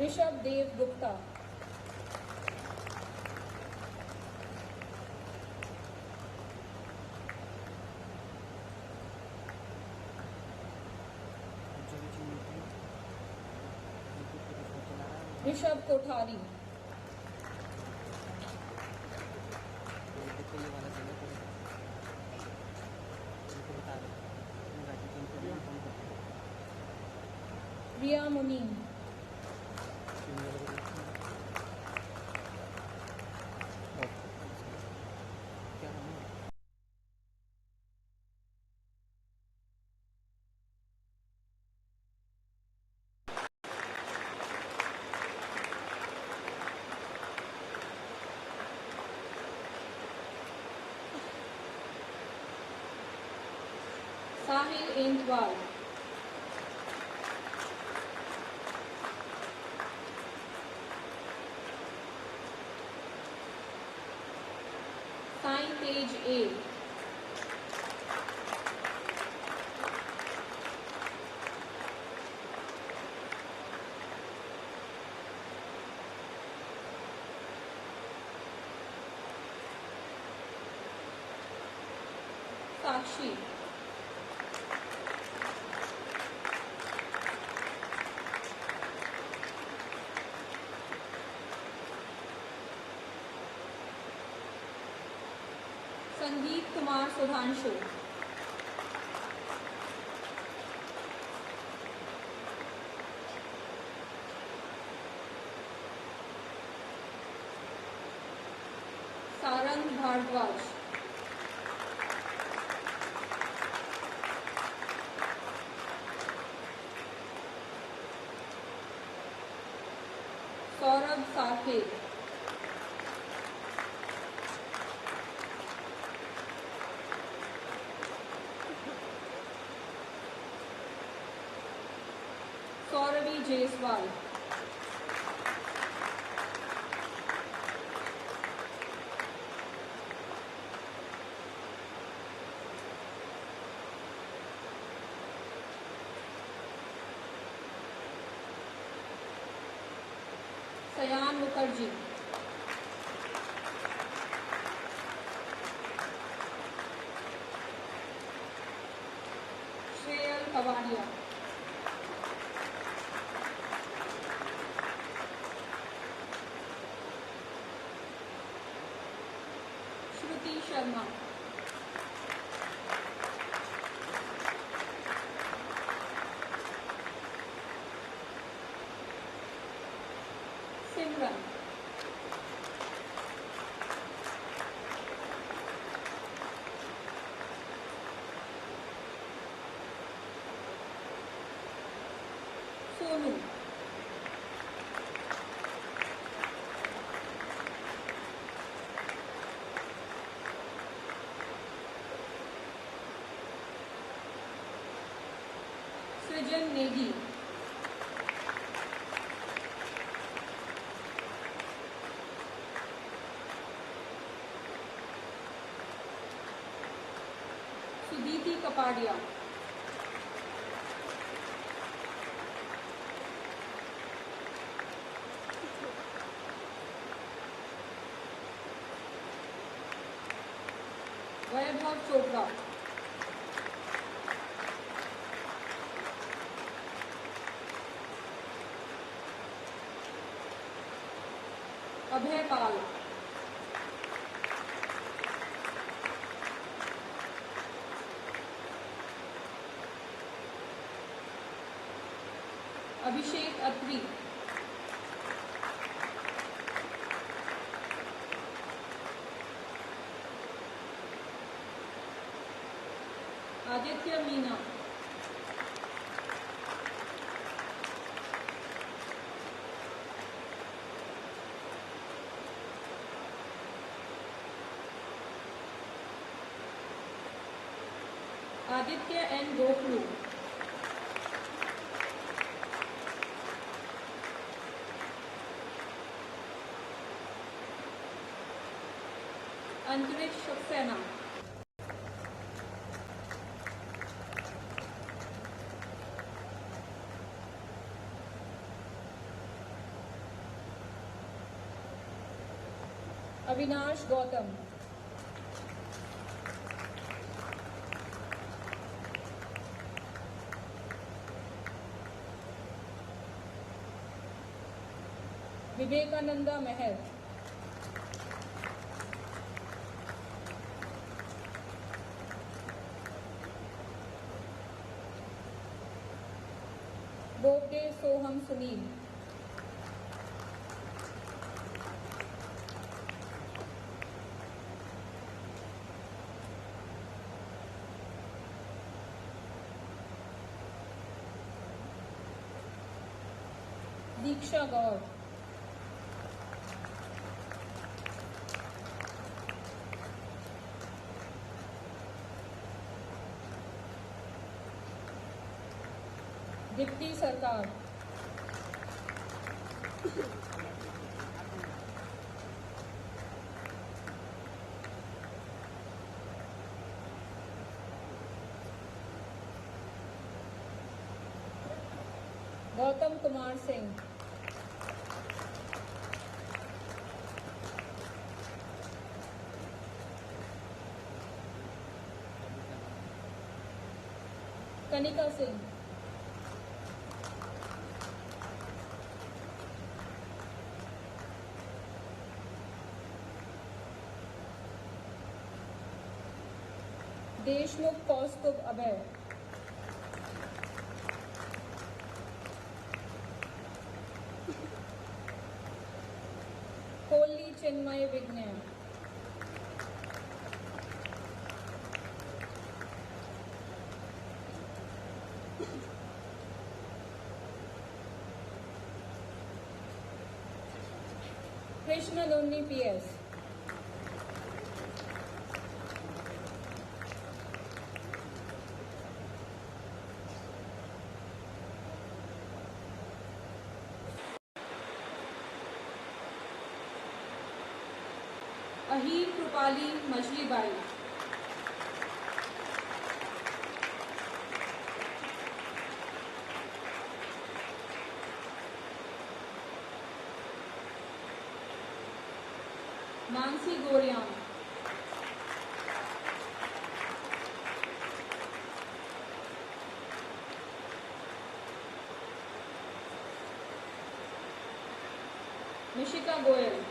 Rishabh Dev Gupta, Rishabh Kothari, Riya Mumin. Sahil Entwal. Sign page A. Sakshi. संगीत कुमार सुधांशु. सारंग भारद्वाज. सौरभ साकेत. सौरवी जायसवाल. सयान मुखर्जी. श्रेयल कवाड़िया. श्रुति शर्मा. सिमरन. सोनू. सृजन नेगी. सुदीति कपाड़िया. वैभव चोपड़ा. अभय पाल. अभिषेक अत्री. Aditya Meena. Aditya N गोखलू. अंतरिक्ष सक्सेना. अविनाश गौतम. विवेकानंदा महर. बोबडे सोहम सुनील, दीक्षा गौर, दीप्ति सरकार, गौतम कुमार सिंह, कनिका सिंह, देशमुख कौस्तुभ अभय, कोहली चिन्मय विज्ञान, कृष्ण लोनी PS, अहीर कृपाली मछलीबाई, मानसी गोरियां, निशिका गोयल,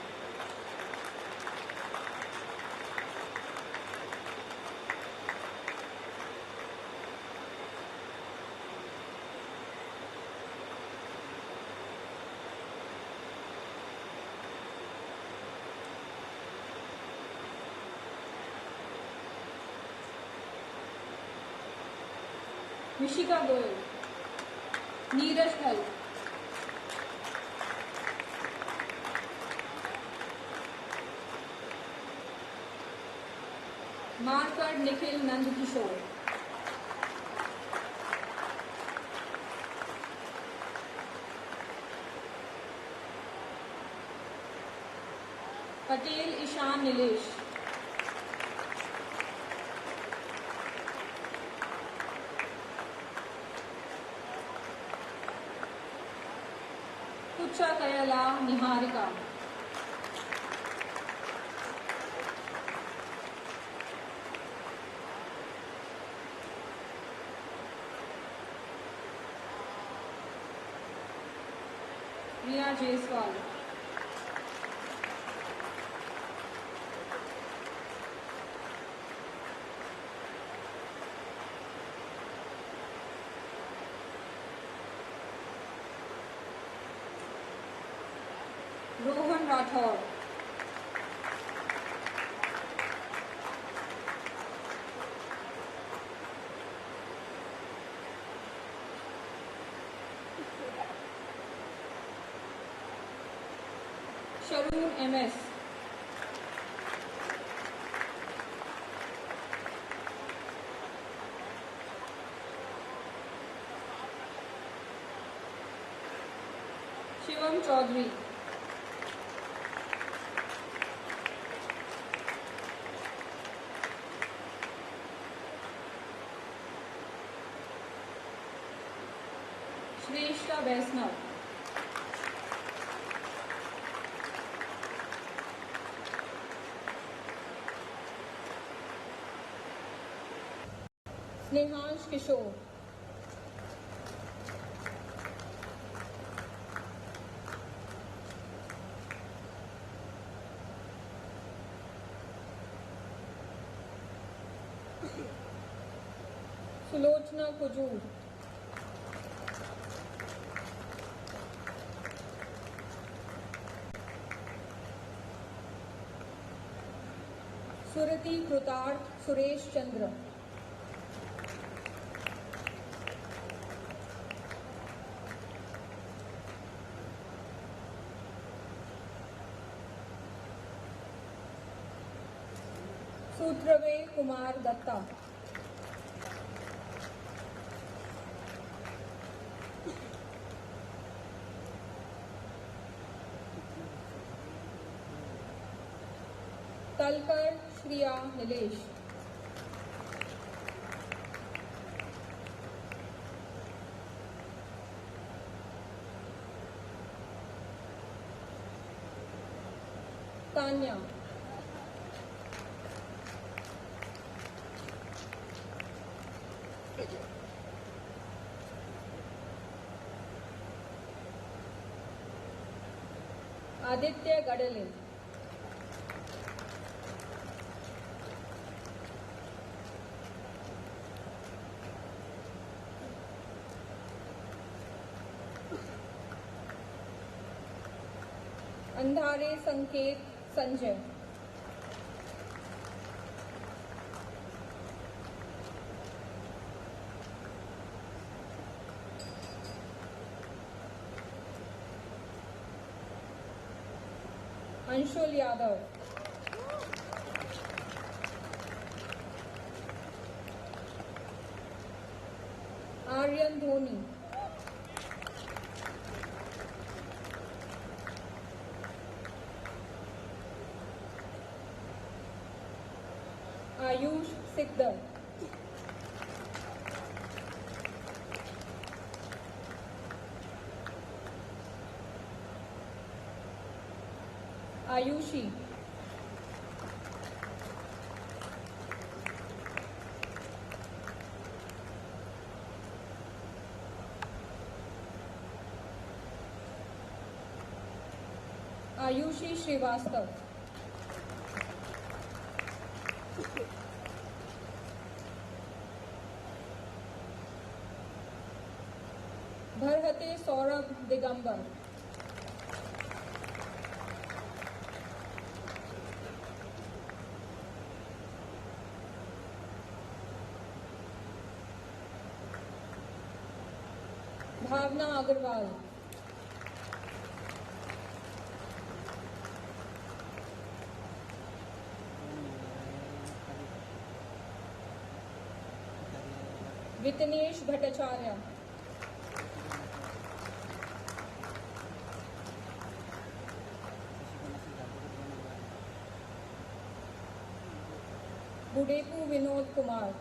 निशिका गोयल, नीरज धल, मारकड़ निखिल नंद किशोर, पटेल ईशान नीलेश, कुच्चा कयला निहारिका, रिया जायसवाल, रोहन राठौर, शरून MS, शिवम चौधरी, श्रेष्ठा वैष्णव, स्नेहांश किशोर, सुलोचना कुजूर, सुरति कृतार्थ सुरेश चंद्र, सूत्रवे कुमार दत्ता, तलकर श्रिया नीलेश, तान्या, आदित्य गडले, अंधारे संकेत संजय, अंशुल यादव, आर्यन धोनी, आयुष सिकदर, आयुषी, आयुषी श्रीवास्तव, भरहते सौरभ दिगंबर, भावना अग्रवाल, वितनेश भट्टाचार्य, बुडेकू विनोद कुमार,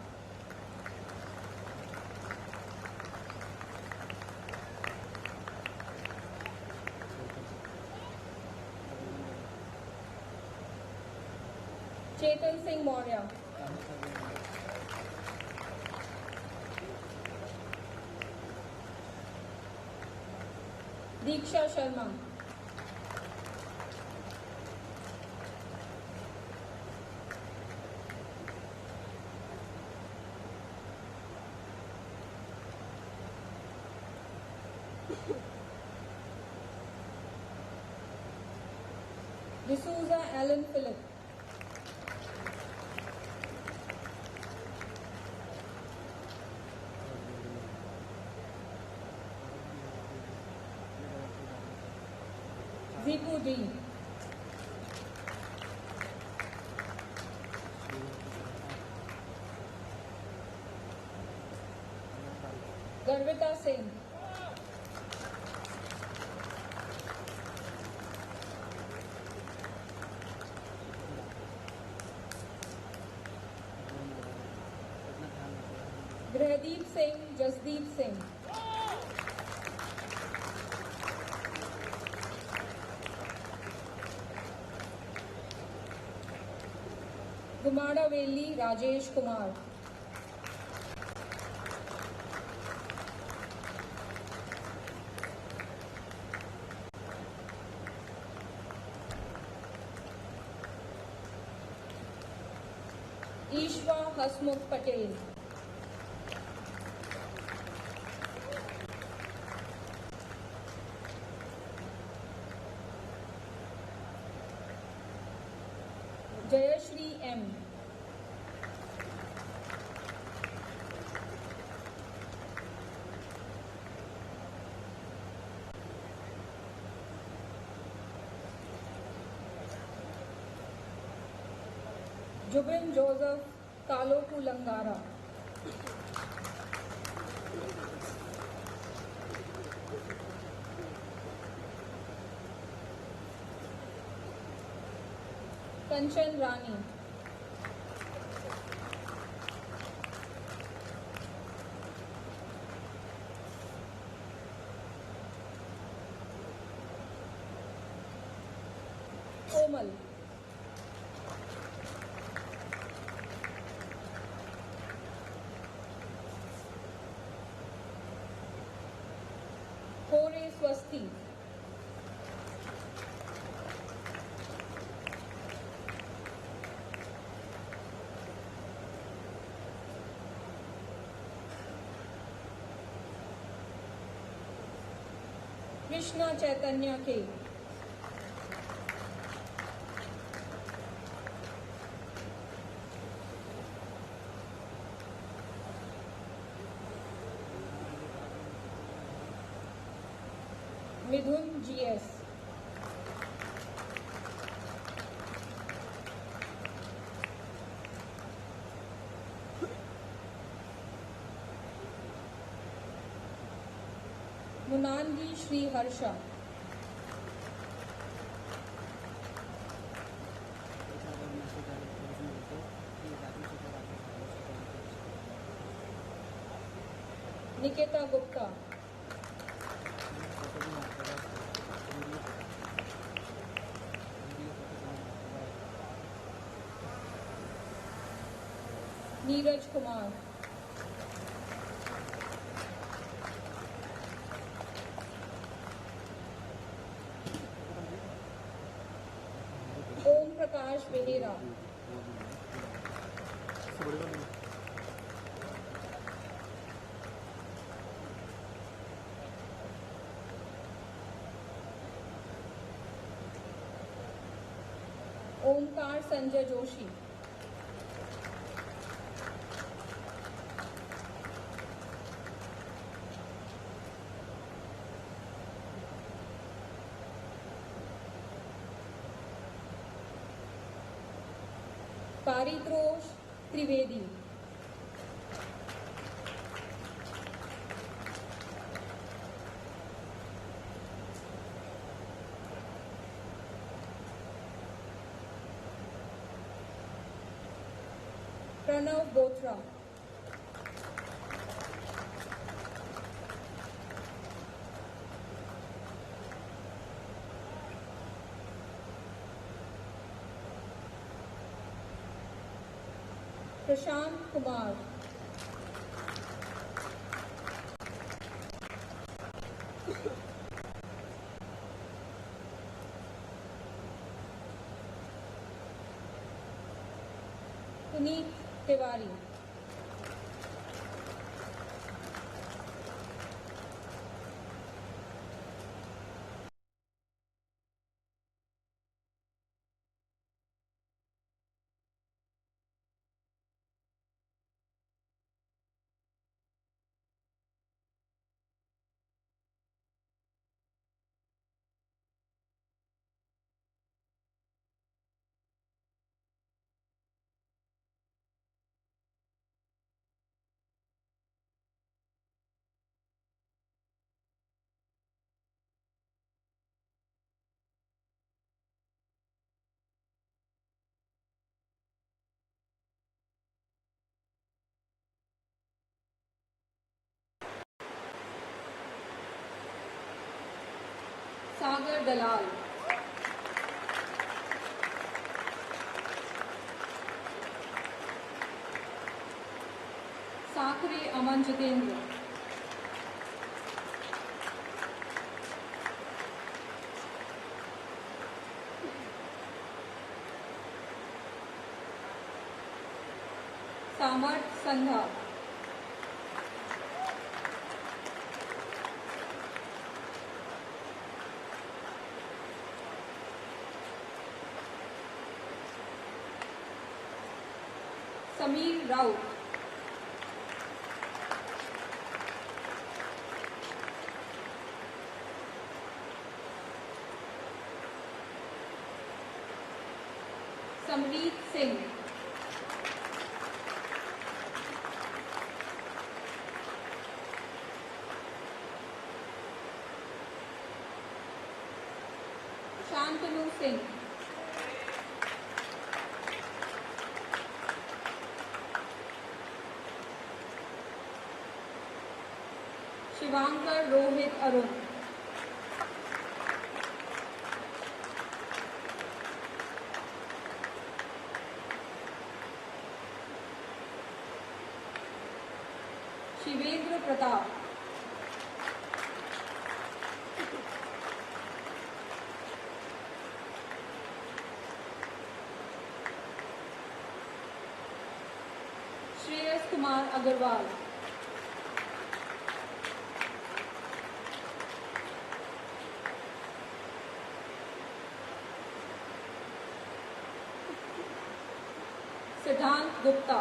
चेतन सिंह मौर्य, दीक्षा Sharma, D'Souza Alan Philip, Zipu D, Garvita Singh, Grahdeep Singh, Jasdeep Singh, Gumadaveli Rajesh Kumar, Ishwa Hasmukh Patel, Jayashri M, Jubin Joseph Kaloku Langara. Kanchan Rani. Komal. Kore Swasti. Krishna Chaitanya K. Midhun GS. Munangi Shri Harsha. Nikita Gupta. Neeraj Kumar. Om Prakash Behera. Omkar Sanjay Joshi. Paritrosh Trivedi. Pranav Bothra. Prashant Kumar. Puneet Tiwari. Sagar Dalal. Sakre Aman Jitendra. Samarth Sandha. Sameer Raut. Samreet Singh. Shantanu Singh. Shivankar Rohit Arun. Shivendra Pratap. Shreyas Kumar Agarwal. Siddhant Gupta.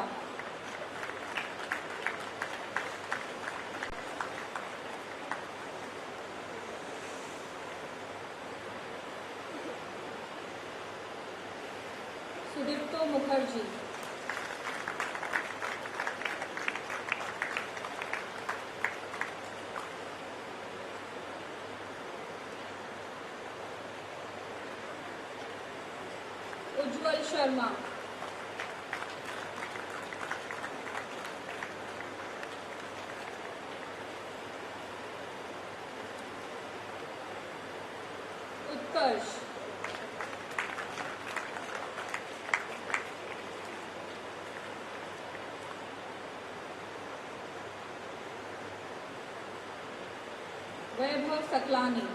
Sudipto Mukherjee. Ujjwal Sharma. Utkarsh. Vaibhav Saklani.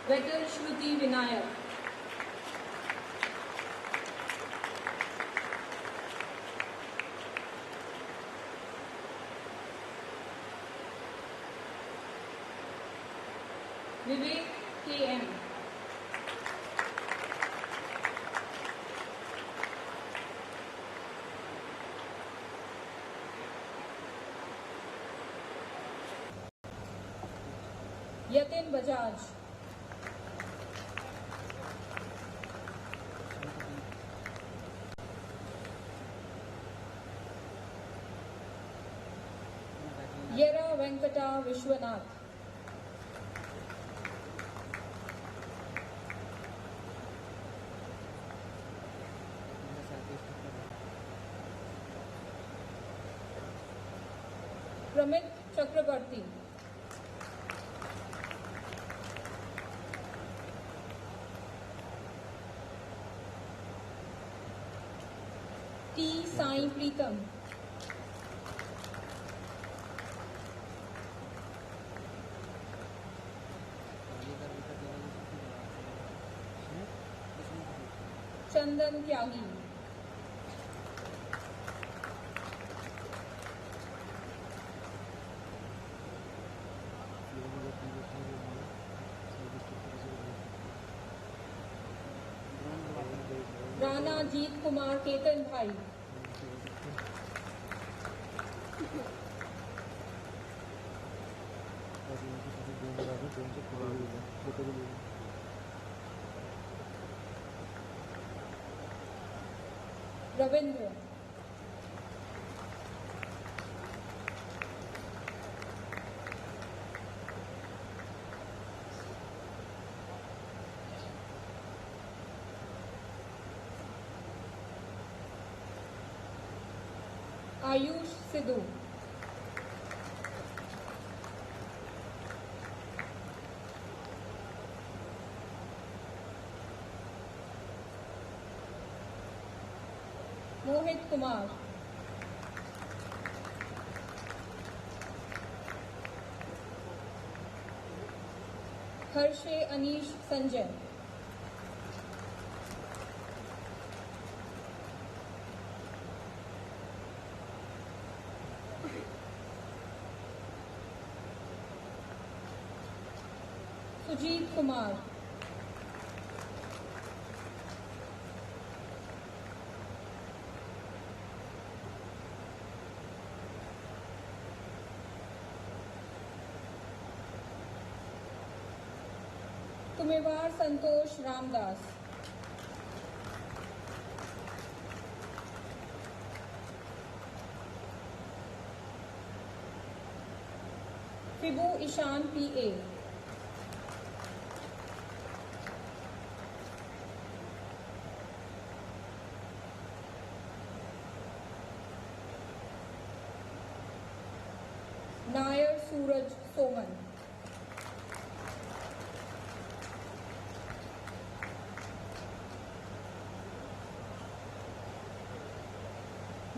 Vetal Shruti Vinayak. Vivek KM. Yatin Bajaj. Yera Venkata Vishwanath. Pramit Chakrabarti. T. Sai Pritam. Chandan Tyagi. Rana जीत कुमार केतन भाई. Ravindra. Ayush Sidhu. Mohit Kumar. Hershey Anish Sanjay. Sujit Kumar. तुमेवार Santosh Ramdas. Shibu Ishan PA. Nair Suraj Soman.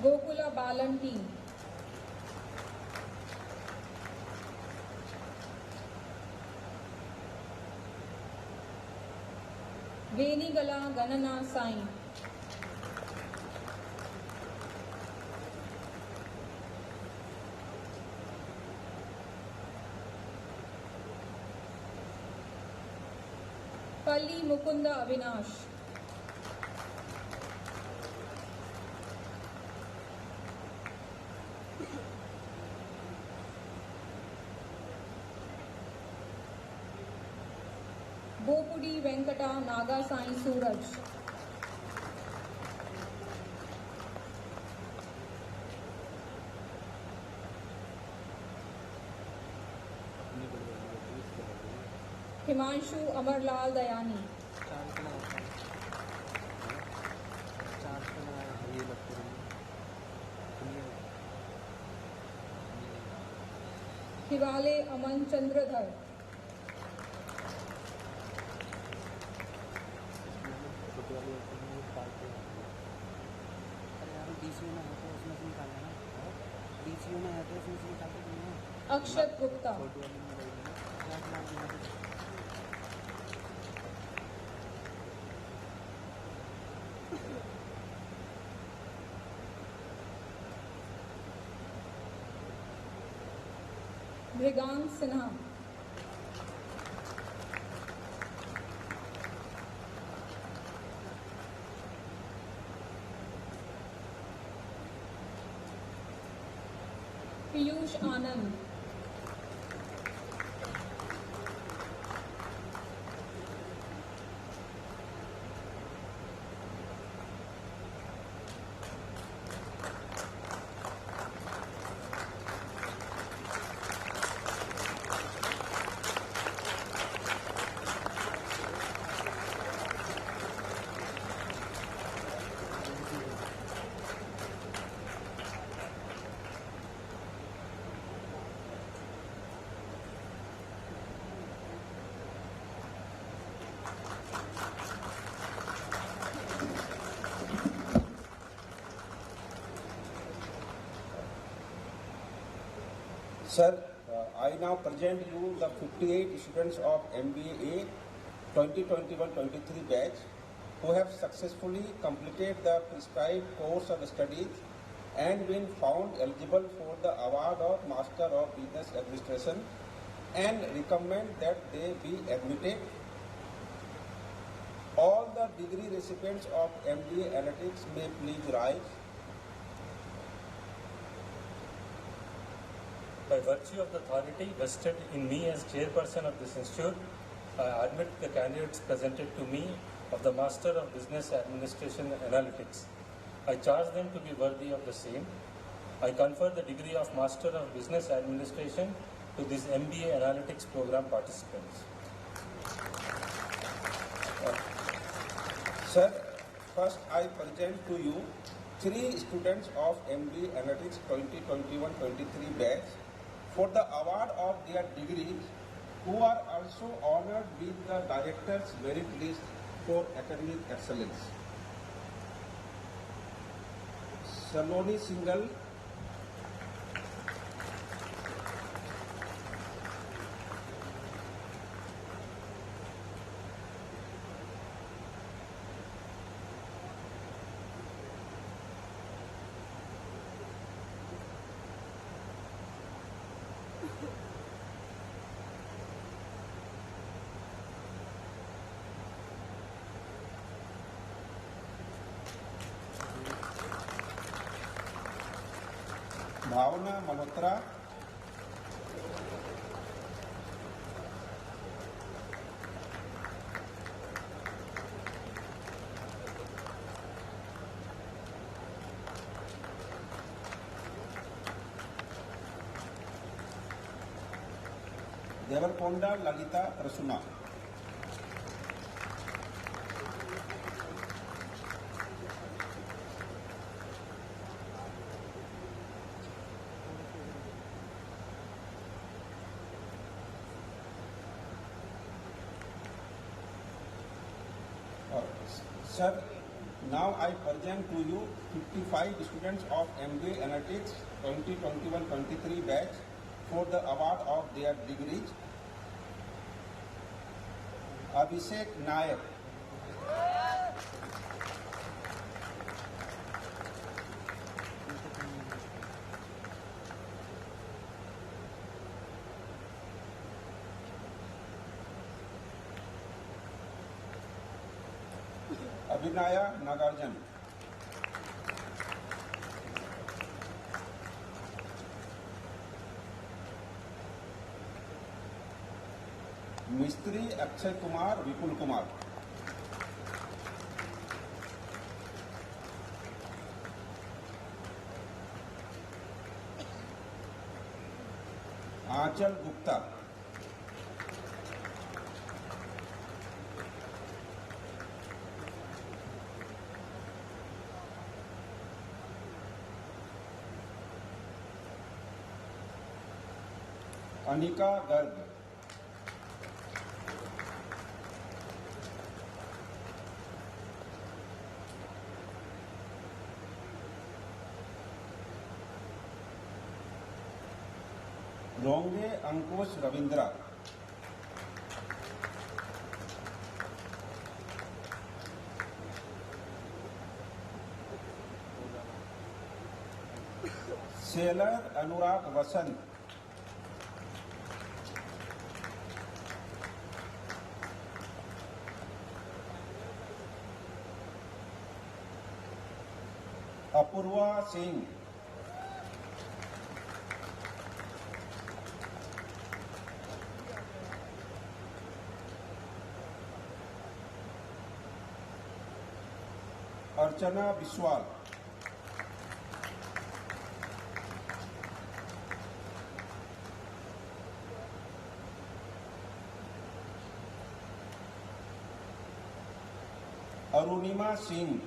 Gokula Balan T. Venigala Ganana Sain. Palli Mukunda Avinash. Bopudi Venkata Naga Sai Suraj. Himanshu Amarlal Dayani. Hivale Aman Chandradhar. Akshat Gupta. Mrugank Sinha. Piyush Anand. Sir, I now present you the 58 students of MBA 2021-23 batch who have successfully completed the prescribed course of studies and been found eligible for the award of Master of Business Administration, and recommend that they be admitted. All the degree recipients of MBA Analytics may please rise. By virtue of the authority vested in me as chairperson of this institute, I admit the candidates presented to me of the Master of Business Administration Analytics. I charge them to be worthy of the same. I confer the degree of Master of Business Administration to these MBA Analytics program participants. Sir, first I present to you 3 students of MBA Analytics 2021-23 batch for the award of their degrees, who are also honored with the Director's Merit List for Academic Excellence. Saloni Singhal, Bhavna Malhotra, Devarkonda Lalita Prasuna. Sir, now I present to you 55 students of MBA Analytics 2021-23 batch for the award of their degrees. Abhishek Nayak, Abhinaya Nagarjan, Mistri Akshay Kumar Vipul Kumar, Aanchal Gupta, Anika Garg, Ronge Ankush Ravindra, Sailor Anurag Vasant, Apurva Singh, Archana Biswal, Arunima Singh,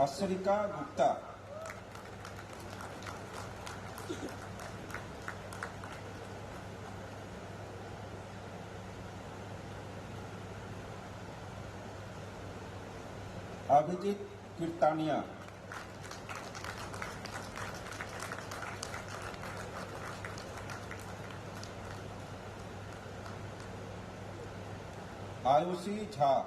Asrika Gupta, Abhijit Kirtania, Ayushi Jha,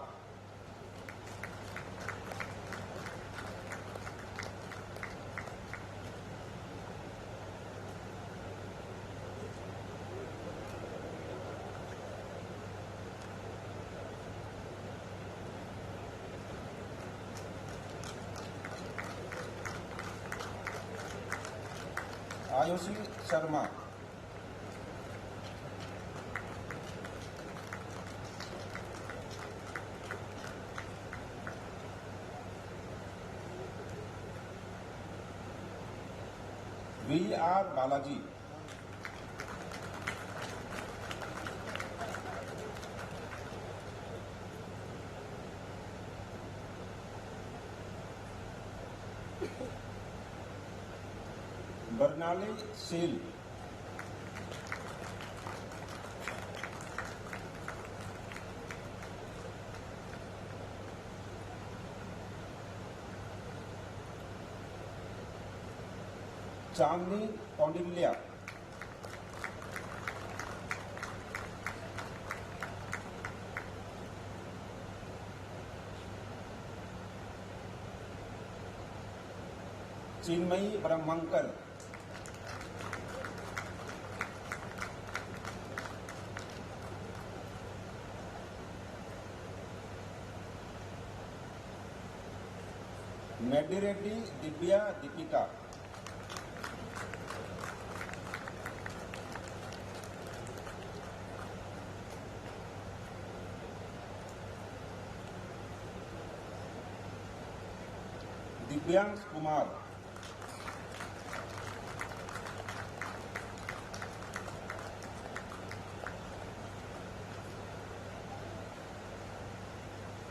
Ayushi Sharma, V.R. Balaji, Bernali Seal, Chandni Pondilia, Chinmayi Brahmankar, Medireddy Divya Deepika, Divyang Kumar,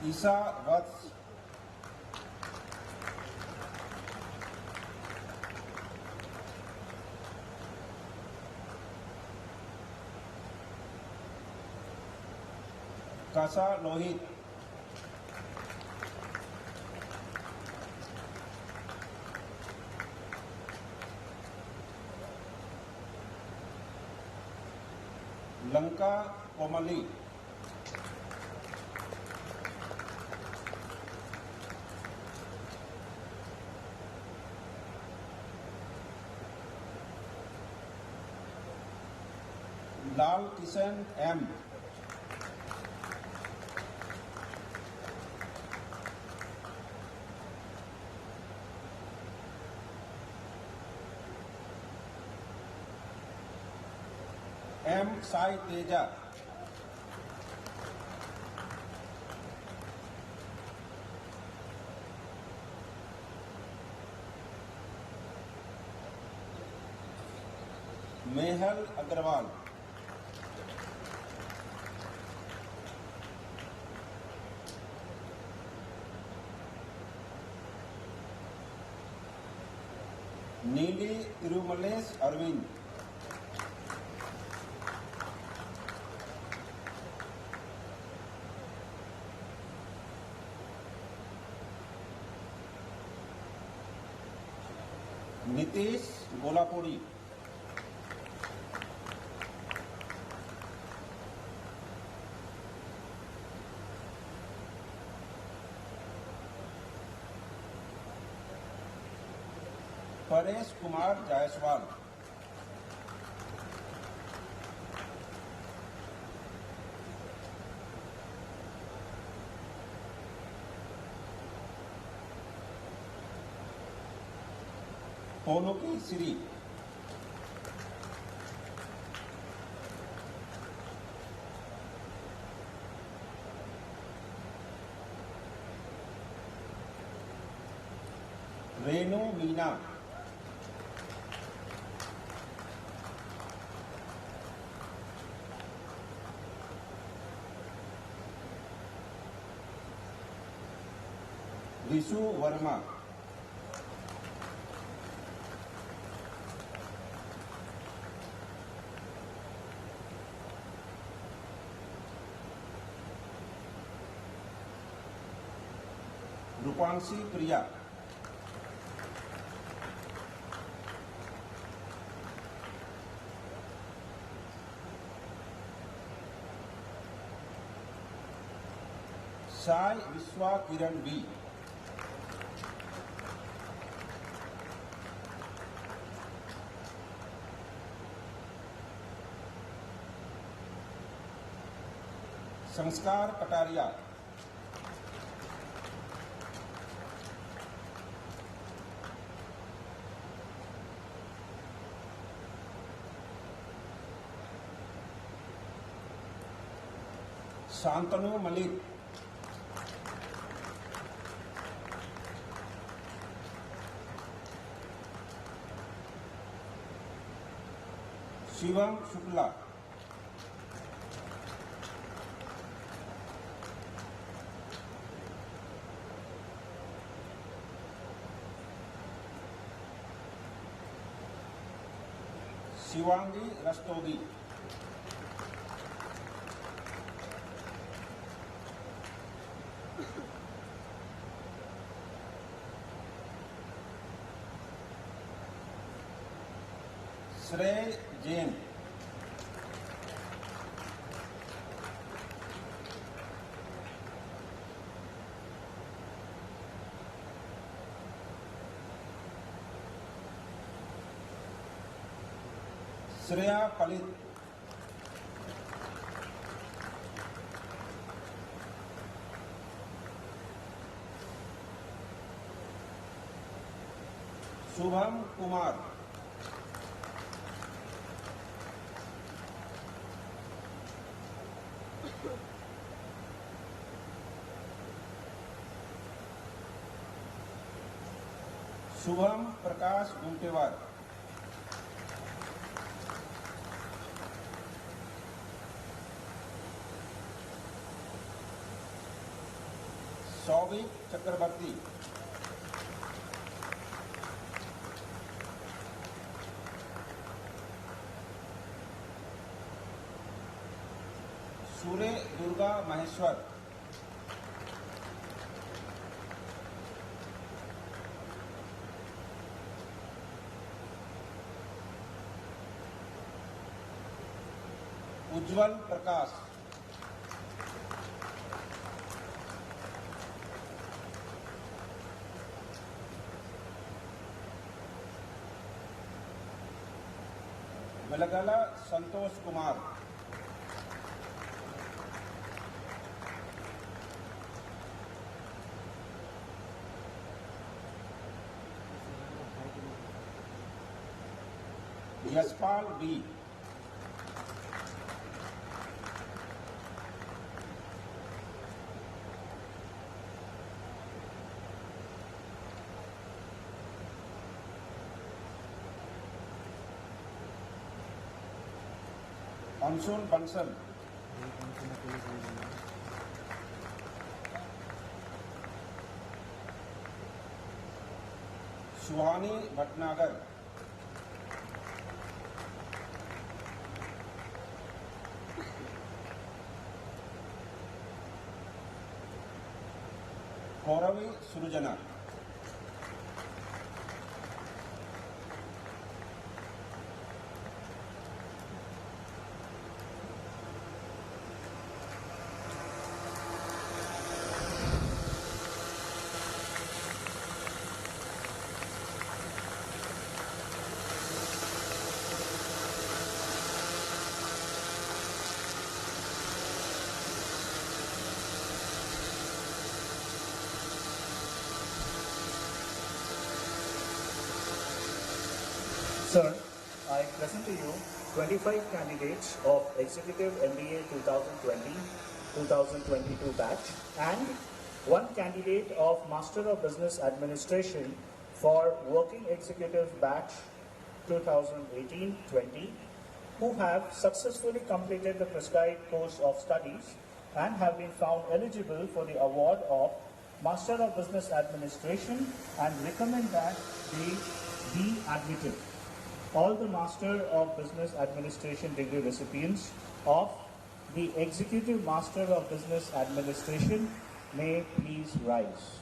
Isa Vats, Kasa Lohit, Lanka Komali, Lal Kishan M, M. Sai Teja, Mehal Agrawal, Neeli Irumales Arvind, Nitish Golapuri, Paresh Kumar Jaiswal, Ponuki Siri, Renu Meena, Risu Verma, Rupansi Priya, Sai Vishwa Kiran B, Sanskar Kataria, Shantanu Malik, Shivam Shukla, Shivangi Rastogi, Shrey Jain, Shreya Palit, Shubham Kumar, Shubham Prakash Gumtewar, Souvik Chakraborty, Surya Durga Maheshwar, Ujjwal Prakash, Velagala Santosh Kumar, Yashpal B, Anshul Bansal, Suhani Bhatnagar, Gauravi Srujana, Sir, I present to you 25 candidates of Executive MBA 2020-2022 batch and one candidate of Master of Business Administration for Working Executive batch 2018-20 who have successfully completed the prescribed course of studies and have been found eligible for the award of Master of Business Administration and recommend that they be admitted. All the Master of Business Administration degree recipients of the Executive Master of Business Administration may please rise.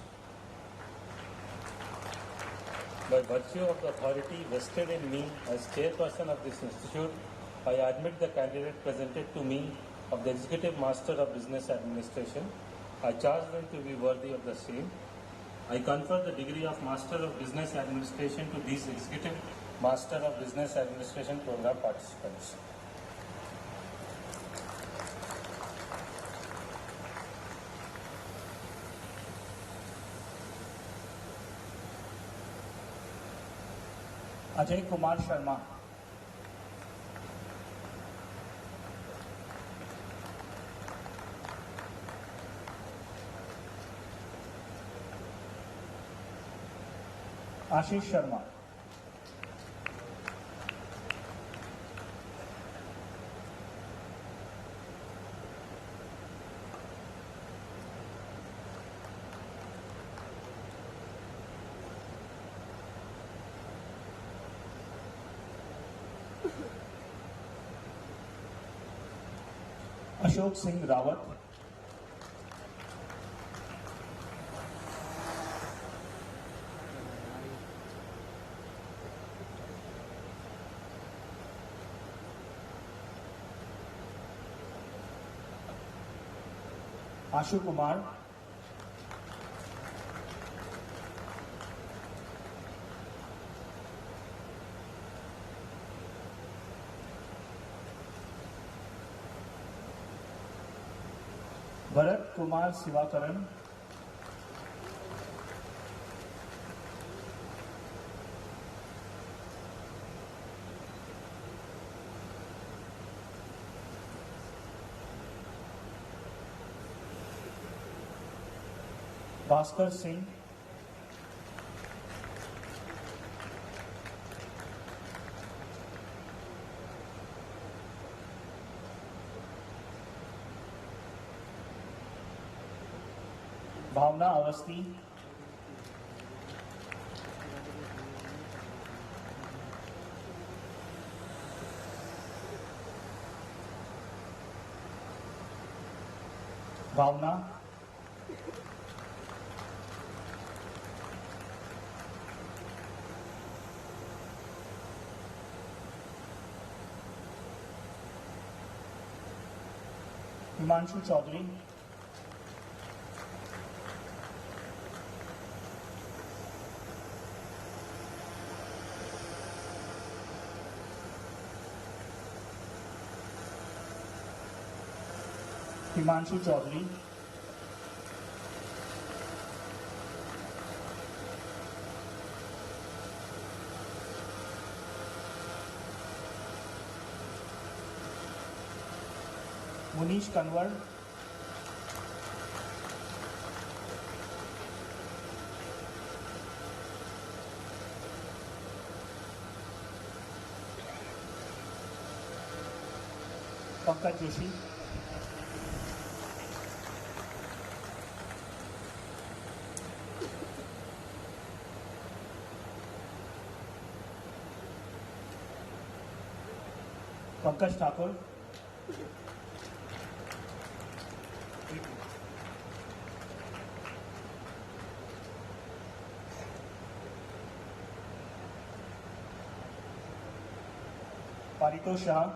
By virtue of the authority vested in me as chairperson of this institute, I admit the candidate presented to me of the Executive Master of Business Administration. I charge them to be worthy of the same. I confer the degree of Master of Business Administration to these Executive Master of Business Administration program participants. Ajay Kumar Sharma, Ashish Sharma, Ashok Singh Rawat, Ashu Kumar, Bharat Kumar Sivakaran, Bhaskar Singh, Bhavna Avasti, Bhavna, Himanshu Chaudhary, Himanshu Chaudhary, Munish Kanwar, Pankaj Joshi, Pankaj Thakur, Parito Shah,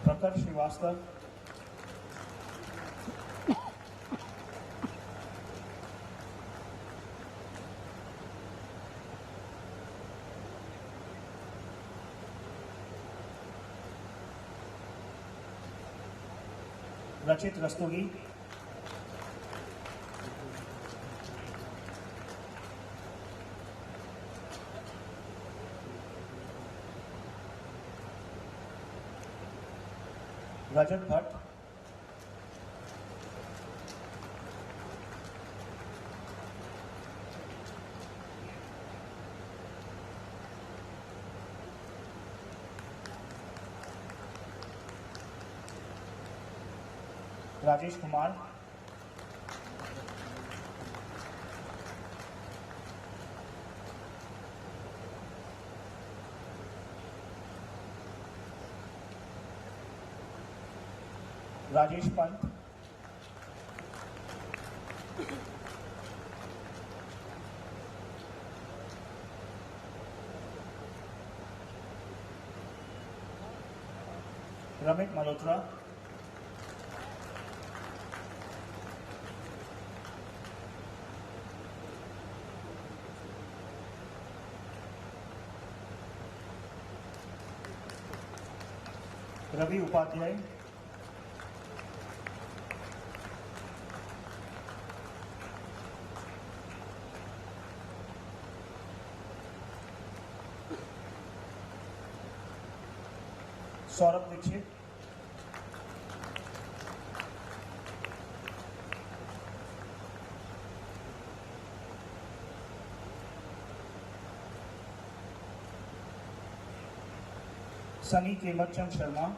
Prakhar Srivastav, Rachit Rastogi, Rajat Bhatt, Rajesh Kumar, Rajesh Pant, Ramit Malhotra, Ravi Upadhyay, Saurabh Dixit, Sunny Kemarchand Sharma,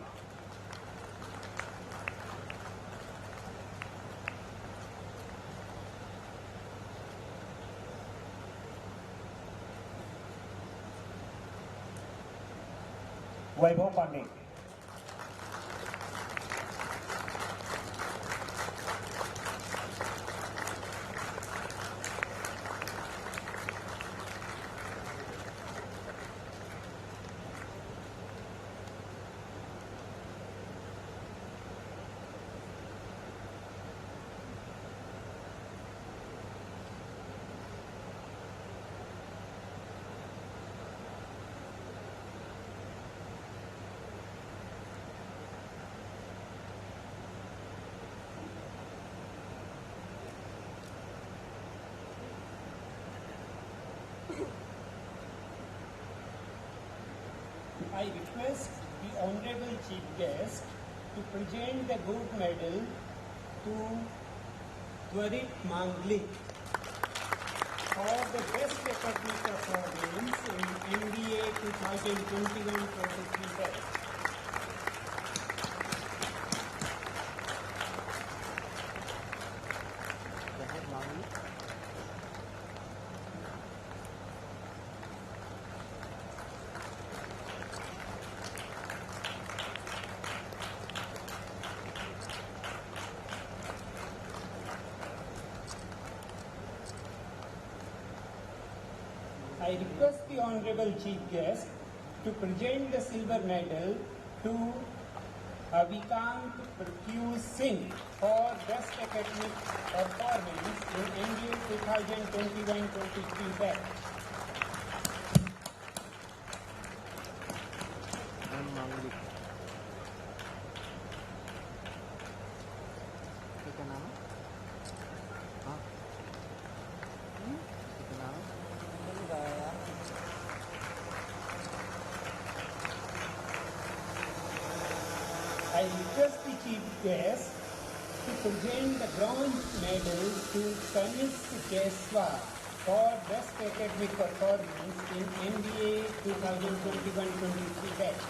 Vaibhav Pandey, I request the Honorable Chief Guest to present the gold medal to Twarit Manglik. for the best academic performance in MBA 2021-23 batch. I request the Honorable Chief Guest to present the silver medal to Avikant Pratyush Singh for Best Academic Performance in MBA 2021-23 batch. I request the Chief Guest to present the bronze medal to Kanishk Jaiswal for Best Academic Performance in MBA 2021-23 batch.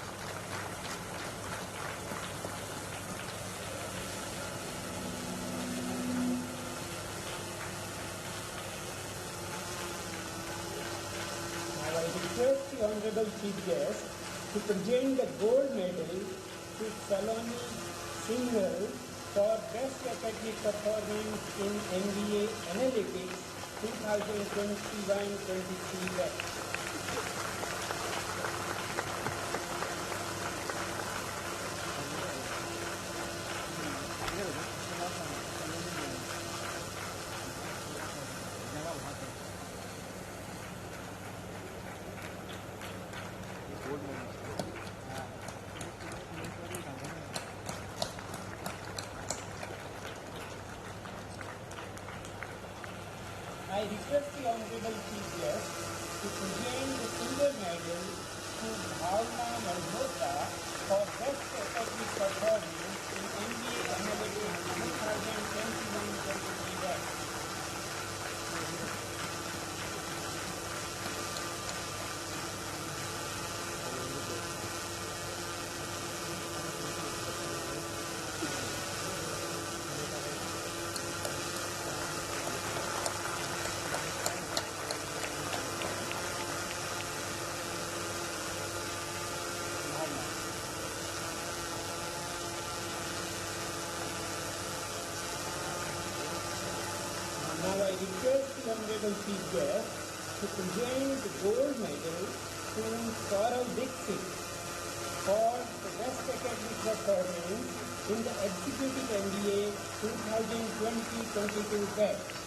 Now I request the Honorable Chief Guest to present the gold medal to Saloni Singhal for Best Academic Performance in MBA Analytics 2021-23 batch. I request the Honorable Chief Guest to present the silver medal to Bhavna Malhotra for Best Academic Performance in MBA Analytics 2021-23 batch. Now I request the Honorable Chief Guest to present the gold medal to Saurav Dixit for the Best Academic Performance in the Executive MBA 2020-22 batch.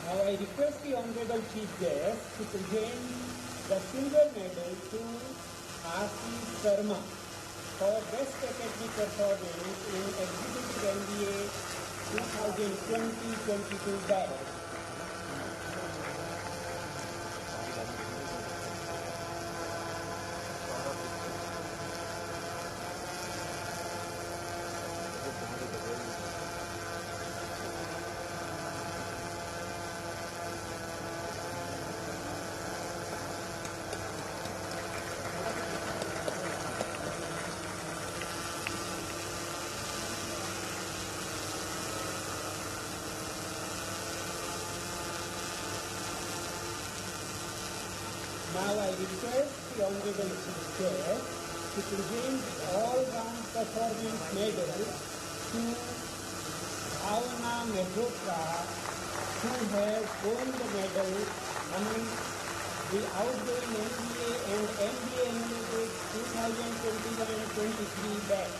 Now I request the Honorable Chief Guest to present the silver medal to Ashish Sharma for Best Academic Performance in Executive MBA 2020-22 batch. Now I request the Honorable Chief Guest to present the all-round performance medal to Bhavna Malhotra, who has won the medal among the outgoing MBA and MBA Analytics 2021-23 batch.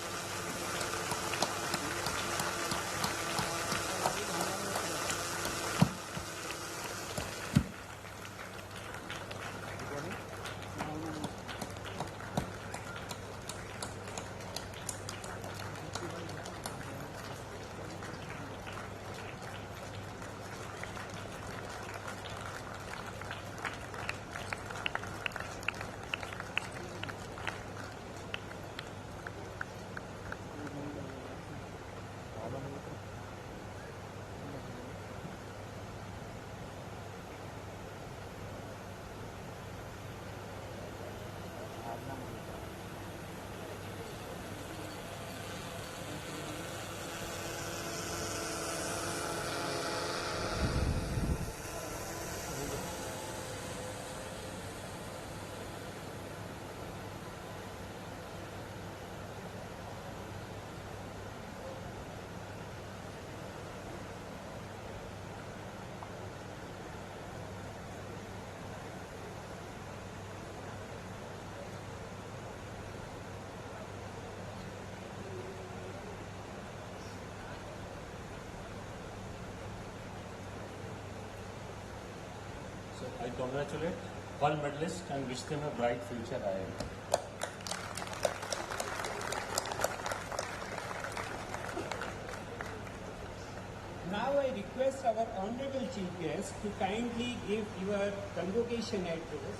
So I congratulate all medalists and wish them a bright future ahead. Now I request our Honorable Chief Guest to kindly give your convocation address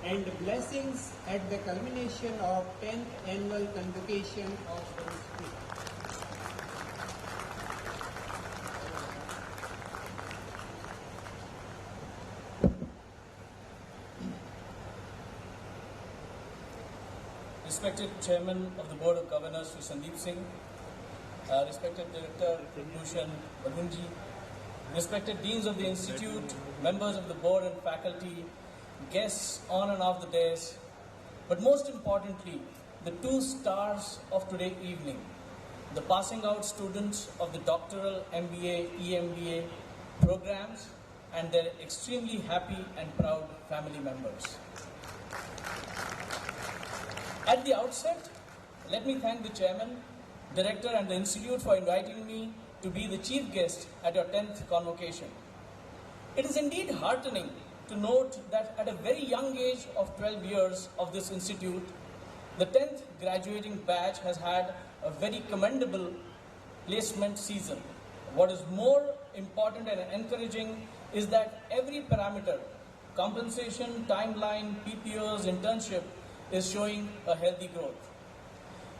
and blessings at the culmination of 10th Annual Convocation of the Institute. Respected Chairman of the Board of Governors, Sri Sandeep Singh, respected Director Bhushan Badunji, respected Deans of the Institute, members of the Board and faculty, guests on and off the dais, but most importantly, the two stars of today evening, the passing out students of the doctoral MBA, EMBA programs, and their extremely happy and proud family members. At the outset, let me thank the Chairman, Director and the Institute for inviting me to be the chief guest at your 10th convocation. It is indeed heartening to note that at a very young age of 12 years of this institute, the 10th graduating batch has had a very commendable placement season. What is more important and encouraging is that every parameter, compensation, timeline, PPOs, internship, is showing a healthy growth.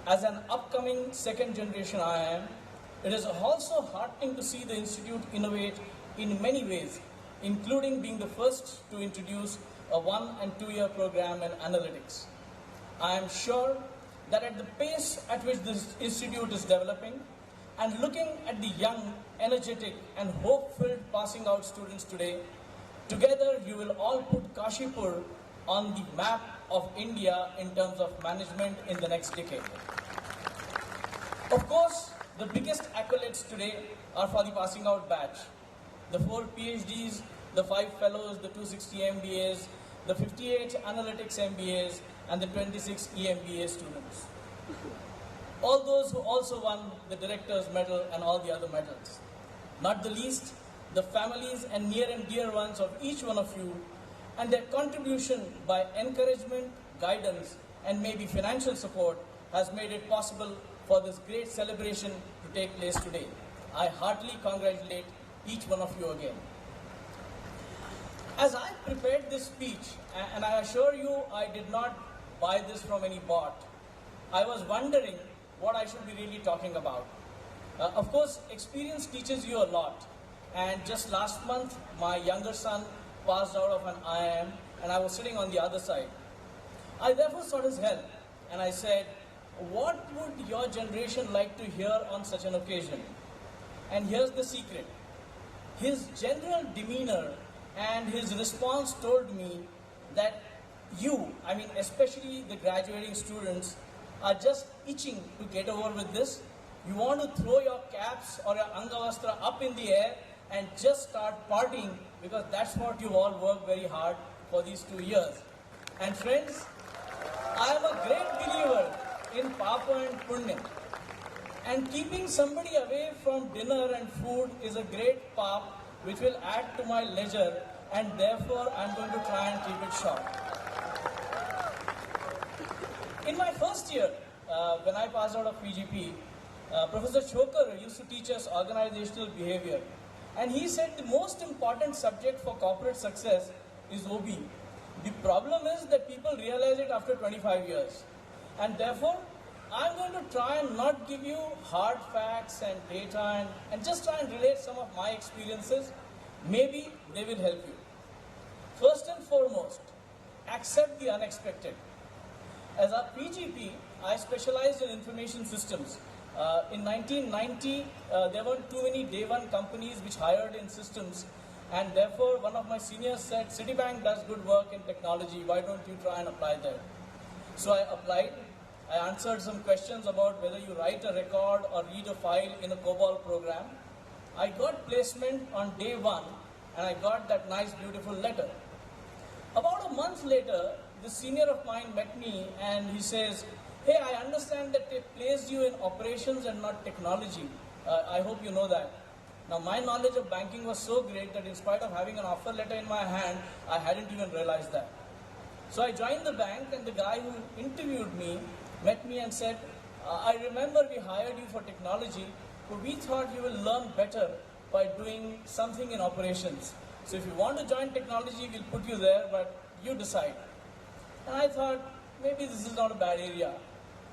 As an upcoming second generation IIM, it is also heartening to see the Institute innovate in many ways, including being the first to introduce a 1- and 2-year program in analytics. I am sure that at the pace at which this institute is developing and looking at the young, energetic and hope-filled passing out students today, together you will all put Kashipur on the map of India in terms of management in the next decade. Of course, the biggest accolades today are for the passing out batch. The 4 PhDs, the 5 fellows, the 260 MBAs, the 58 analytics MBAs, and the 26 EMBA students. All those who also won the Director's Medal and all the other medals. Not the least, the families and near and dear ones of each one of you, and their contribution by encouragement, guidance, and maybe financial support has made it possible for this great celebration to take place today. I heartily congratulate each one of you again. As I prepared this speech, and I assure you I did not buy this from any bot, I was wondering what I should be really talking about. Of course, experience teaches you a lot. And just last month, my younger son passed out of an IIM, and I was sitting on the other side. I therefore sought his help, and I said, what would your generation like to hear on such an occasion? And here's the secret. His general demeanor and his response told me that you, especially the graduating students, are just itching to get over with this. You want to throw your caps or your Angavastra up in the air and just start partying, because that's what you all worked very hard for these 2 years. And friends, I am a great believer in Papa and Punya. And keeping somebody away from dinner and food is a great pap which will add to my leisure, and therefore I'm going to try and keep it short. In my first year, when I passed out of PGP, Professor Chokar used to teach us organizational behavior. And he said the most important subject for corporate success is OB. The problem is that people realize it after 25 years. And therefore, I'm going to try and not give you hard facts and data and just try and relate some of my experiences. Maybe they will help you. First and foremost, accept the unexpected. As a PGP, I specialized in information systems. In 1990, there weren't too many day one companies which hired in systems, and therefore one of my seniors said, Citibank does good work in technology, why don't you try and apply there? So I applied. I answered some questions about whether you write a record or read a file in a COBOL program. I got placement on day one, and I got that nice, beautiful letter. About a month later, the senior of mine met me and he says, hey, I understand that they placed you in operations and not technology. I hope you know that. Now my knowledge of banking was so great that in spite of having an offer letter in my hand, I hadn't even realized that. So I joined the bank, and the guy who interviewed me met me and said, I remember we hired you for technology, but we thought you will learn better by doing something in operations. So if you want to join technology, we'll put you there, but you decide. And I thought, maybe this is not a bad area.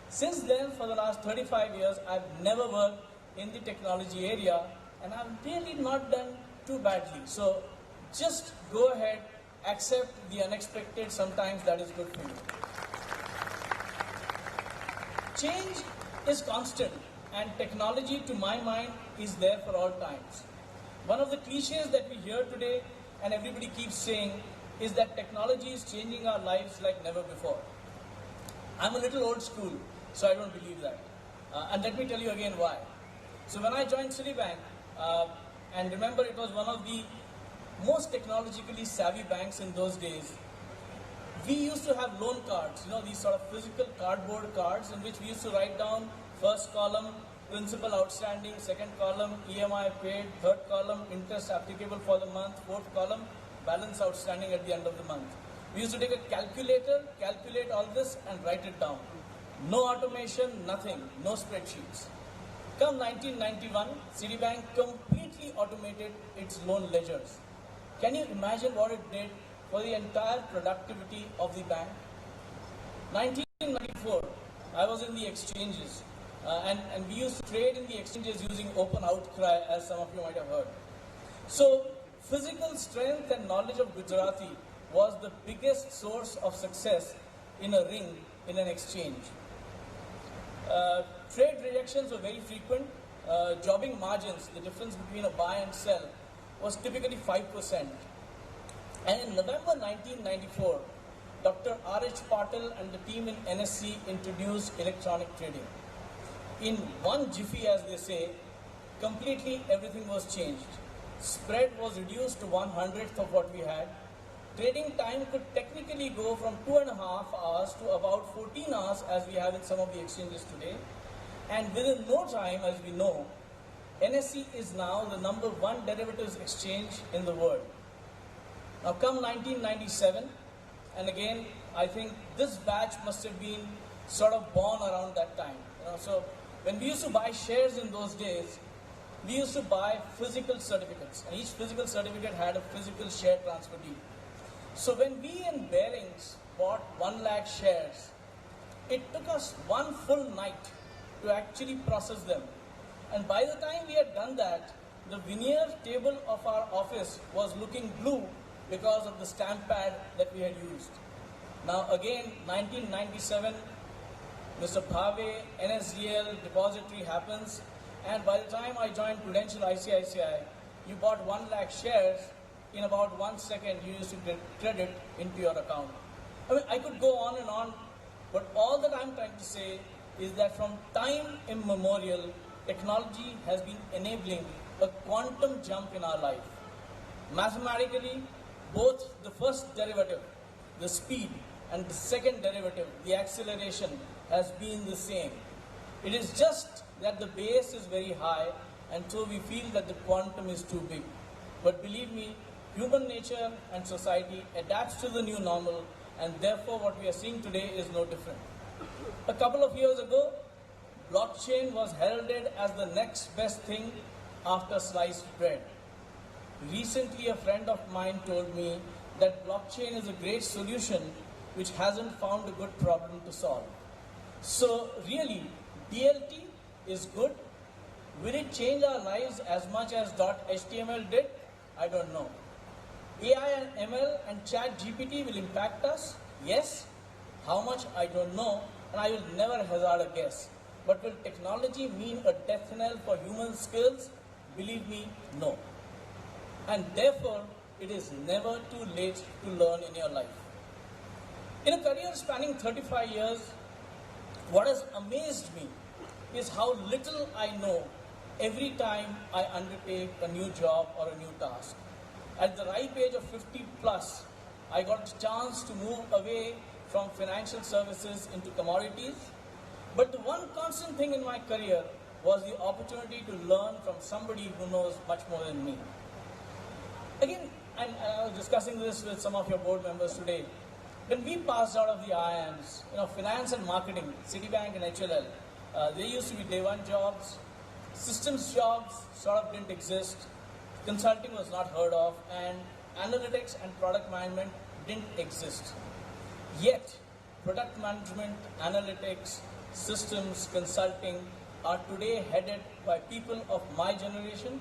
Since then, for the last 35 years, I've never worked in the technology area, and I've really not done too badly. So just go ahead, accept the unexpected, sometimes that is good for you. Change is constant, and technology, to my mind, is there for all times. One of the cliches that we hear today, and everybody keeps saying, is that technology is changing our lives like never before. I'm a little old school, so I don't believe that. And let me tell you again why. So when I joined Citibank, and remember it was one of the most technologically savvy banks in those days, we used to have loan cards, these sort of physical cardboard cards in which we used to write down first column, principal outstanding, second column, EMI paid, third column, interest applicable for the month, fourth column, balance outstanding at the end of the month. We used to take a calculator, calculate all this and write it down. No automation, nothing, no spreadsheets. Come 1991, Citibank completely automated its loan ledgers. Can you imagine what it did for the entire productivity of the bank? 1994, I was in the exchanges, and we used to trade in the exchanges using open outcry, as some of you might have heard. So, physical strength and knowledge of Gujarati was the biggest source of success in a ring in an exchange. Trade rejections were very frequent. Jobbing margins, the difference between a buy and sell, was typically 5%. And in November 1994, Dr. R.H. Patil and the team in NSC introduced electronic trading. In one jiffy, as they say, completely everything was changed. Spread was reduced to 1/100th of what we had. Trading time could technically go from 2.5 hours to about 14 hours, as we have in some of the exchanges today. And within no time, as we know, NSE is now the #1 derivatives exchange in the world. Now come 1997, and again, I think this batch must have been sort of born around that time. So when we used to buy shares in those days, we used to buy physical certificates, and each physical certificate had a physical share transfer deed. So when we in Bearings bought 1 lakh shares, it took us one full night to actually process them. And by the time we had done that, the veneer table of our office was looking blue because of the stamp pad that we had used. Now again, 1997, Mr. Bhave, NSDL depository happens, and by the time I joined Prudential ICICI, you bought 1 lakh shares, in about 1 second you used to get credit into your account. I mean, I could go on and on, but all that I'm trying to say is that from time immemorial, technology has been enabling a quantum jump in our life. Mathematically, both the first derivative, the speed, and the second derivative, the acceleration, has been the same. It is just that the base is very high, and so we feel that the quantum is too big. But believe me, human nature and society adapts to the new normal, and therefore what we are seeing today is no different. A couple of years ago, blockchain was heralded as the next best thing after sliced bread. Recently, a friend of mine told me that blockchain is a great solution which hasn't found a good problem to solve. So really, DLT is good. Will it change our lives as much as .html did? I don't know. AI and ML and chat GPT will impact us? Yes. How much? I don't know, and I will never hazard a guess. But will technology mean a death knell for human skills? Believe me, no. And therefore, it is never too late to learn in your life. In a career spanning 35 years, what has amazed me is how little I know every time I undertake a new job or a new task. At the ripe age of 50 plus, I got a chance to move away from financial services into commodities. But the one constant thing in my career was the opportunity to learn from somebody who knows much more than me. Again, and I was discussing this with some of your board members today. When we passed out of the IIMs, finance and marketing, Citibank and HLL, they used to be day one jobs. Systems jobs sort of didn't exist. Consulting was not heard of, and analytics and product management didn't exist. Yet, product management, analytics, systems, consulting are today headed by people of my generation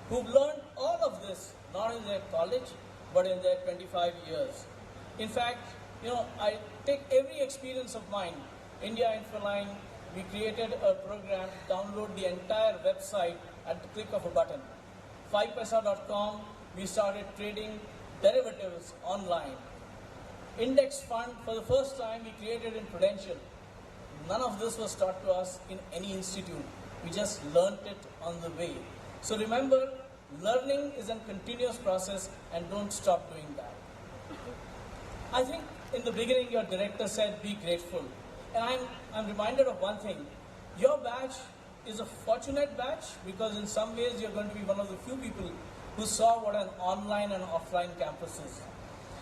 who've learned all of this not in their college but in their 25 years. In fact, I take every experience of mine. India Infoline, we created a program to download the entire website at the click of a button. 5paisa.com, we started trading derivatives online. Index fund, for the first time, we created in Prudential. None of this was taught to us in any institute. We just learned it on the way. So remember, learning is a continuous process, and don't stop doing that. I think in the beginning your director said be grateful. And I'm reminded of one thing. Your batch is a fortunate batch because in some ways you're going to be one of the few people who saw what an online and offline campus is.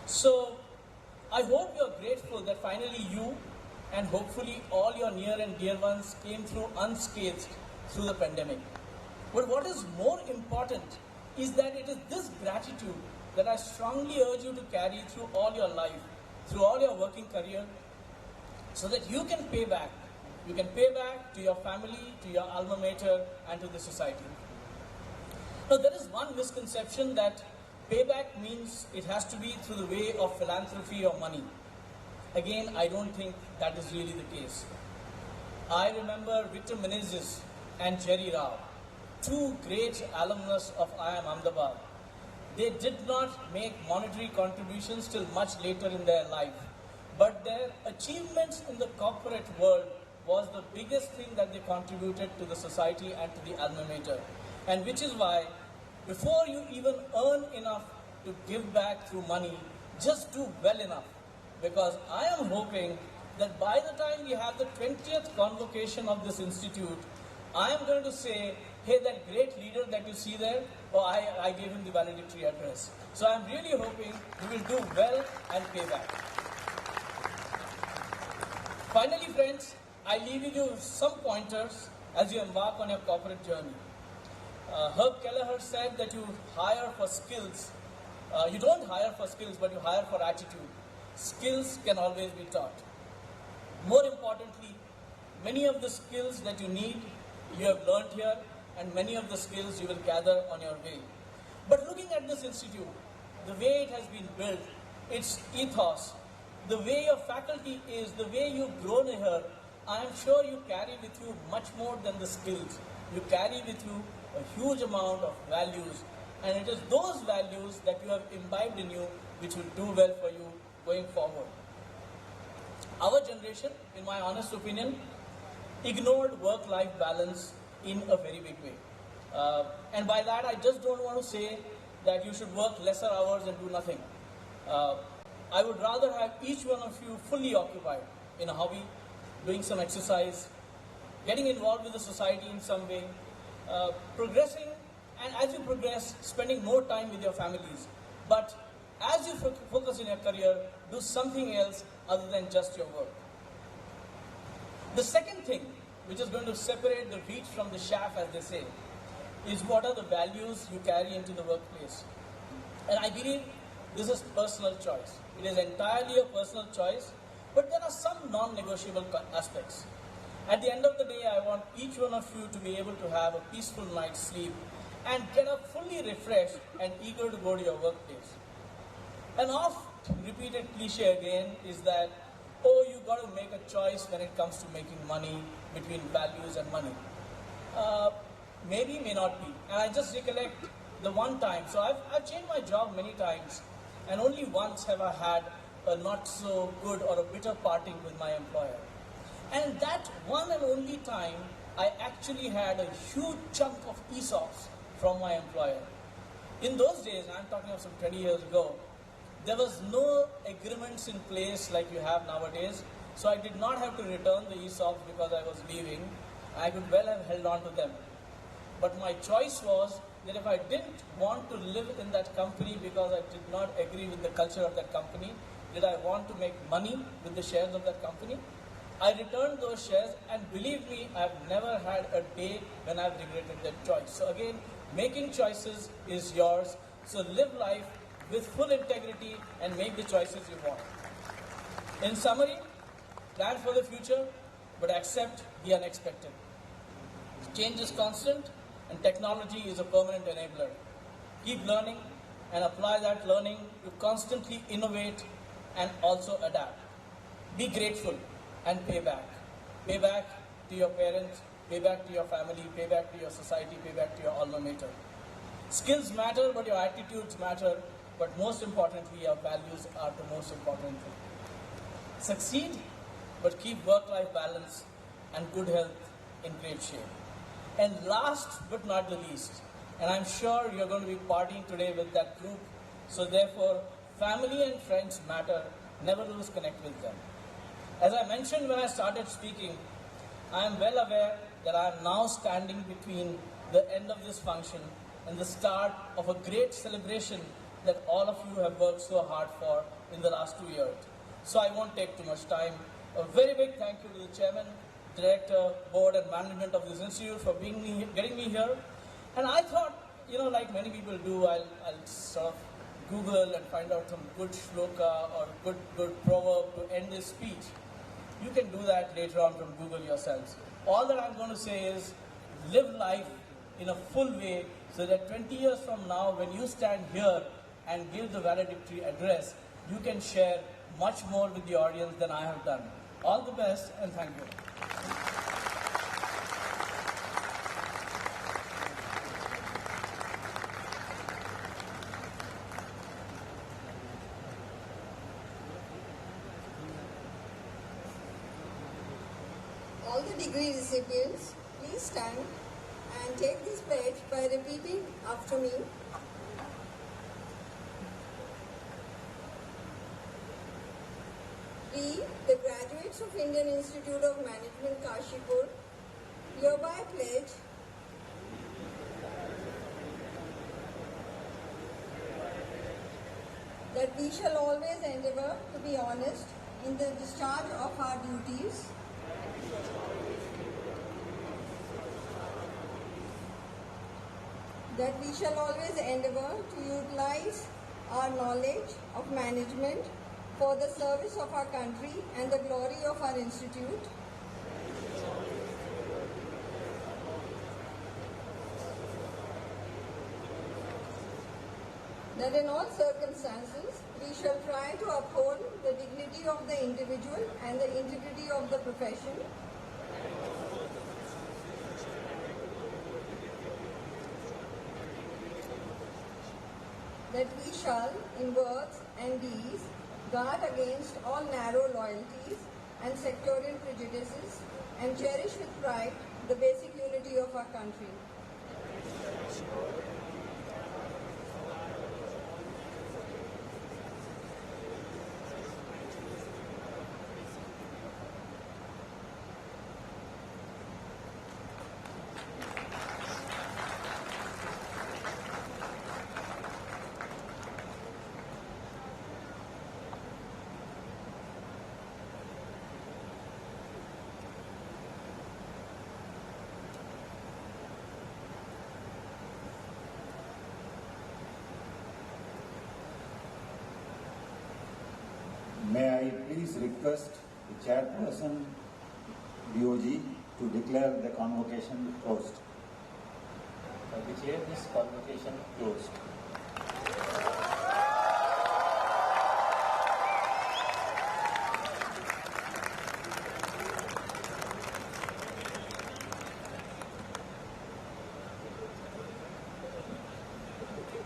So I hope you're grateful that finally you and hopefully all your near and dear ones came through unscathed through the pandemic. But what is more important is that it is this gratitude that I strongly urge you to carry through all your life, through all your working career, so that you can pay back. You can pay back to your family, to your alma mater, and to the society. Now, there is one misconception that payback means it has to be through the way of philanthropy or money. Again, I don't think that is really the case. I remember Victor Menezes and Jerry Rao, two great alumnus of IIM Ahmedabad. They did not make monetary contributions till much later in their life, but their achievements in the corporate world was the biggest thing that they contributed to the society and to the alma mater. And which is why, before you even earn enough to give back through money, just do well enough. Because I am hoping that by the time we have the 20th convocation of this institute, I am going to say, hey, that great leader that you see there, I gave him the valedictory address. So I am really hoping you will do well and pay back. Finally, friends, I leave you with some pointers as you embark on your corporate journey. Herb Kelleher said that you hire for skills. You don't hire for skills, but you hire for attitude. Skills can always be taught. More importantly, many of the skills that you need, you have learned here, and many of the skills you will gather on your way. But looking at this institute, the way it has been built, its ethos, the way your faculty is, the way you've grown here, I am sure you carry with you much more than the skills. You carry with you a huge amount of values, and it is those values that you have imbibed in you which will do well for you going forward. Our generation, in my honest opinion, ignored work-life balance in a very big way. And by that, I just don't want to say that you should work lesser hours and do nothing. I would rather have each one of you fully occupied in a hobby, doing some exercise, getting involved with the society in some way, progressing, and as you progress, spending more time with your families. But as you focus in your career, do something else other than just your work. The second thing, which is going to separate the wheat from the chaff, as they say, is what are the values you carry into the workplace. And I believe this is personal choice. It is entirely a personal choice, but there are some non-negotiable aspects. At the end of the day, I want each one of you to be able to have a peaceful night's sleep and get up fully refreshed and eager to go to your workplace. An oft-repeated cliche again is that, oh, you got to make a choice when it comes to making money between values and money. Maybe, may not be. And I just recollect the one time. So I've changed my job many times, and only once have I had a not so good or a bitter parting with my employer. And that one and only time, I actually had a huge chunk of ESOPs from my employer. In those days, I'm talking of some 20 years ago, there was no agreements in place like you have nowadays. So I did not have to return the ESOPs because I was leaving. I could well have held on to them. But my choice was that if I didn't want to live in that company because I did not agree with the culture of that company, did I want to make money with the shares of that company, I returned those shares, and believe me, I've never had a day when I've regretted that choice. So again, making choices is yours. So live life with full integrity and make the choices you want. In summary, plan for the future, but accept the unexpected. Change is constant, and technology is a permanent enabler. Keep learning and apply that learning to constantly innovate and also adapt. Be grateful and pay back. Pay back to your parents, pay back to your family, pay back to your society, pay back to your alma mater. Skills matter, but your attitudes matter, but most importantly, your values are the most important thing. Succeed, but keep work-life balance and good health in great shape. And last but not the least, and I'm sure you're going to be partying today with that group, so therefore, family and friends matter, never lose connect with them. As I mentioned when I started speaking, I am well aware that I am now standing between the end of this function and the start of a great celebration that all of you have worked so hard for in the last 2 years. So I won't take too much time. A very big thank you to the chairman, director, board and management of this institute for getting me here. And I thought, like many people do, I'll sort of Google and find out some good shloka or good proverb to end this speech. You can do that later on from Google yourselves. All that I'm going to say is live life in a full way so that 20 years from now, when you stand here and give the valedictory address, you can share much more with the audience than I have done. All the best and thank you. All the degree recipients, please stand and take this pledge by repeating after me. We, the graduates of Indian Institute of Management, Kashipur, hereby pledge that we shall always endeavor to be honest in the discharge of our duties, that we shall always endeavor to utilize our knowledge of management for the service of our country and the glory of our institute, that in all circumstances we shall try to uphold the dignity of the individual and the integrity of the profession, that we shall, in words and deeds, guard against all narrow loyalties and sectorial prejudices and cherish with pride the basic unity of our country. May I please request the chairperson, DOG, to declare the convocation closed. I declare this convocation closed.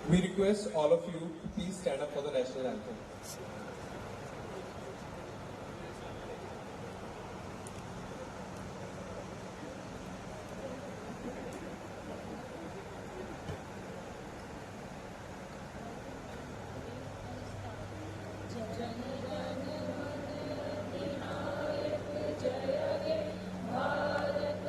We request all of you to please stand up for the national anthem. Bharat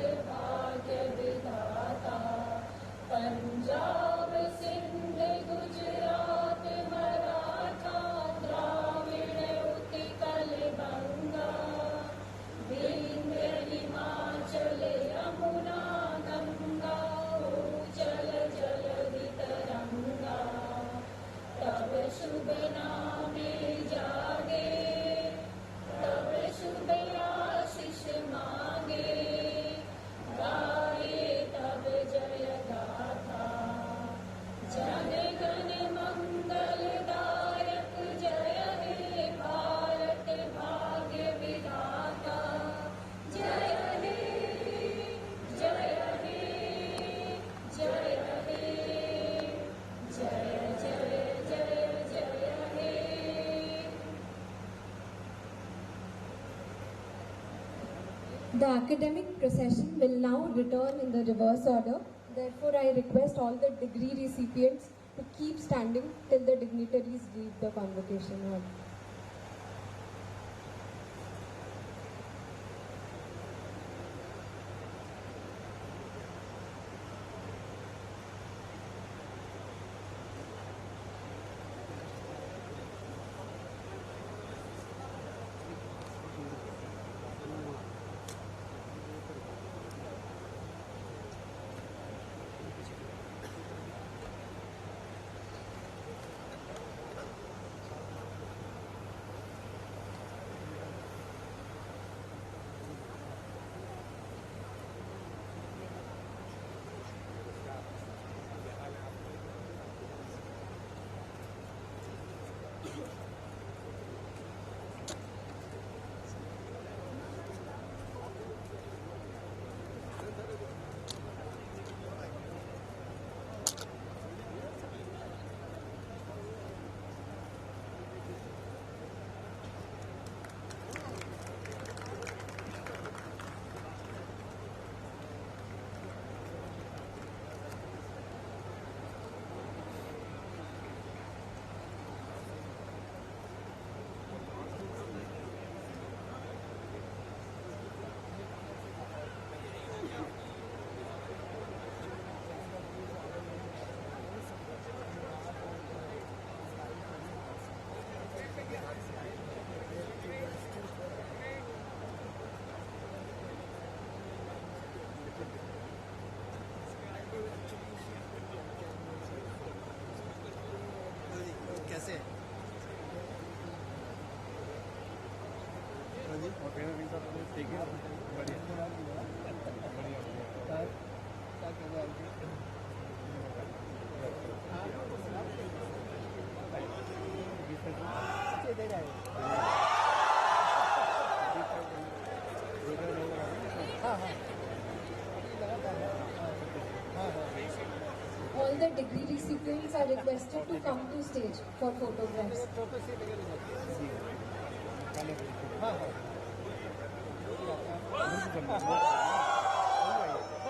The academic procession will now return in the reverse order. Therefore, I request all the degree recipients to keep standing till the dignitaries leave the convocation hall. कैसे ठीक है बढ़िया All the degree recipients are requested to come to stage for photographs. हाँ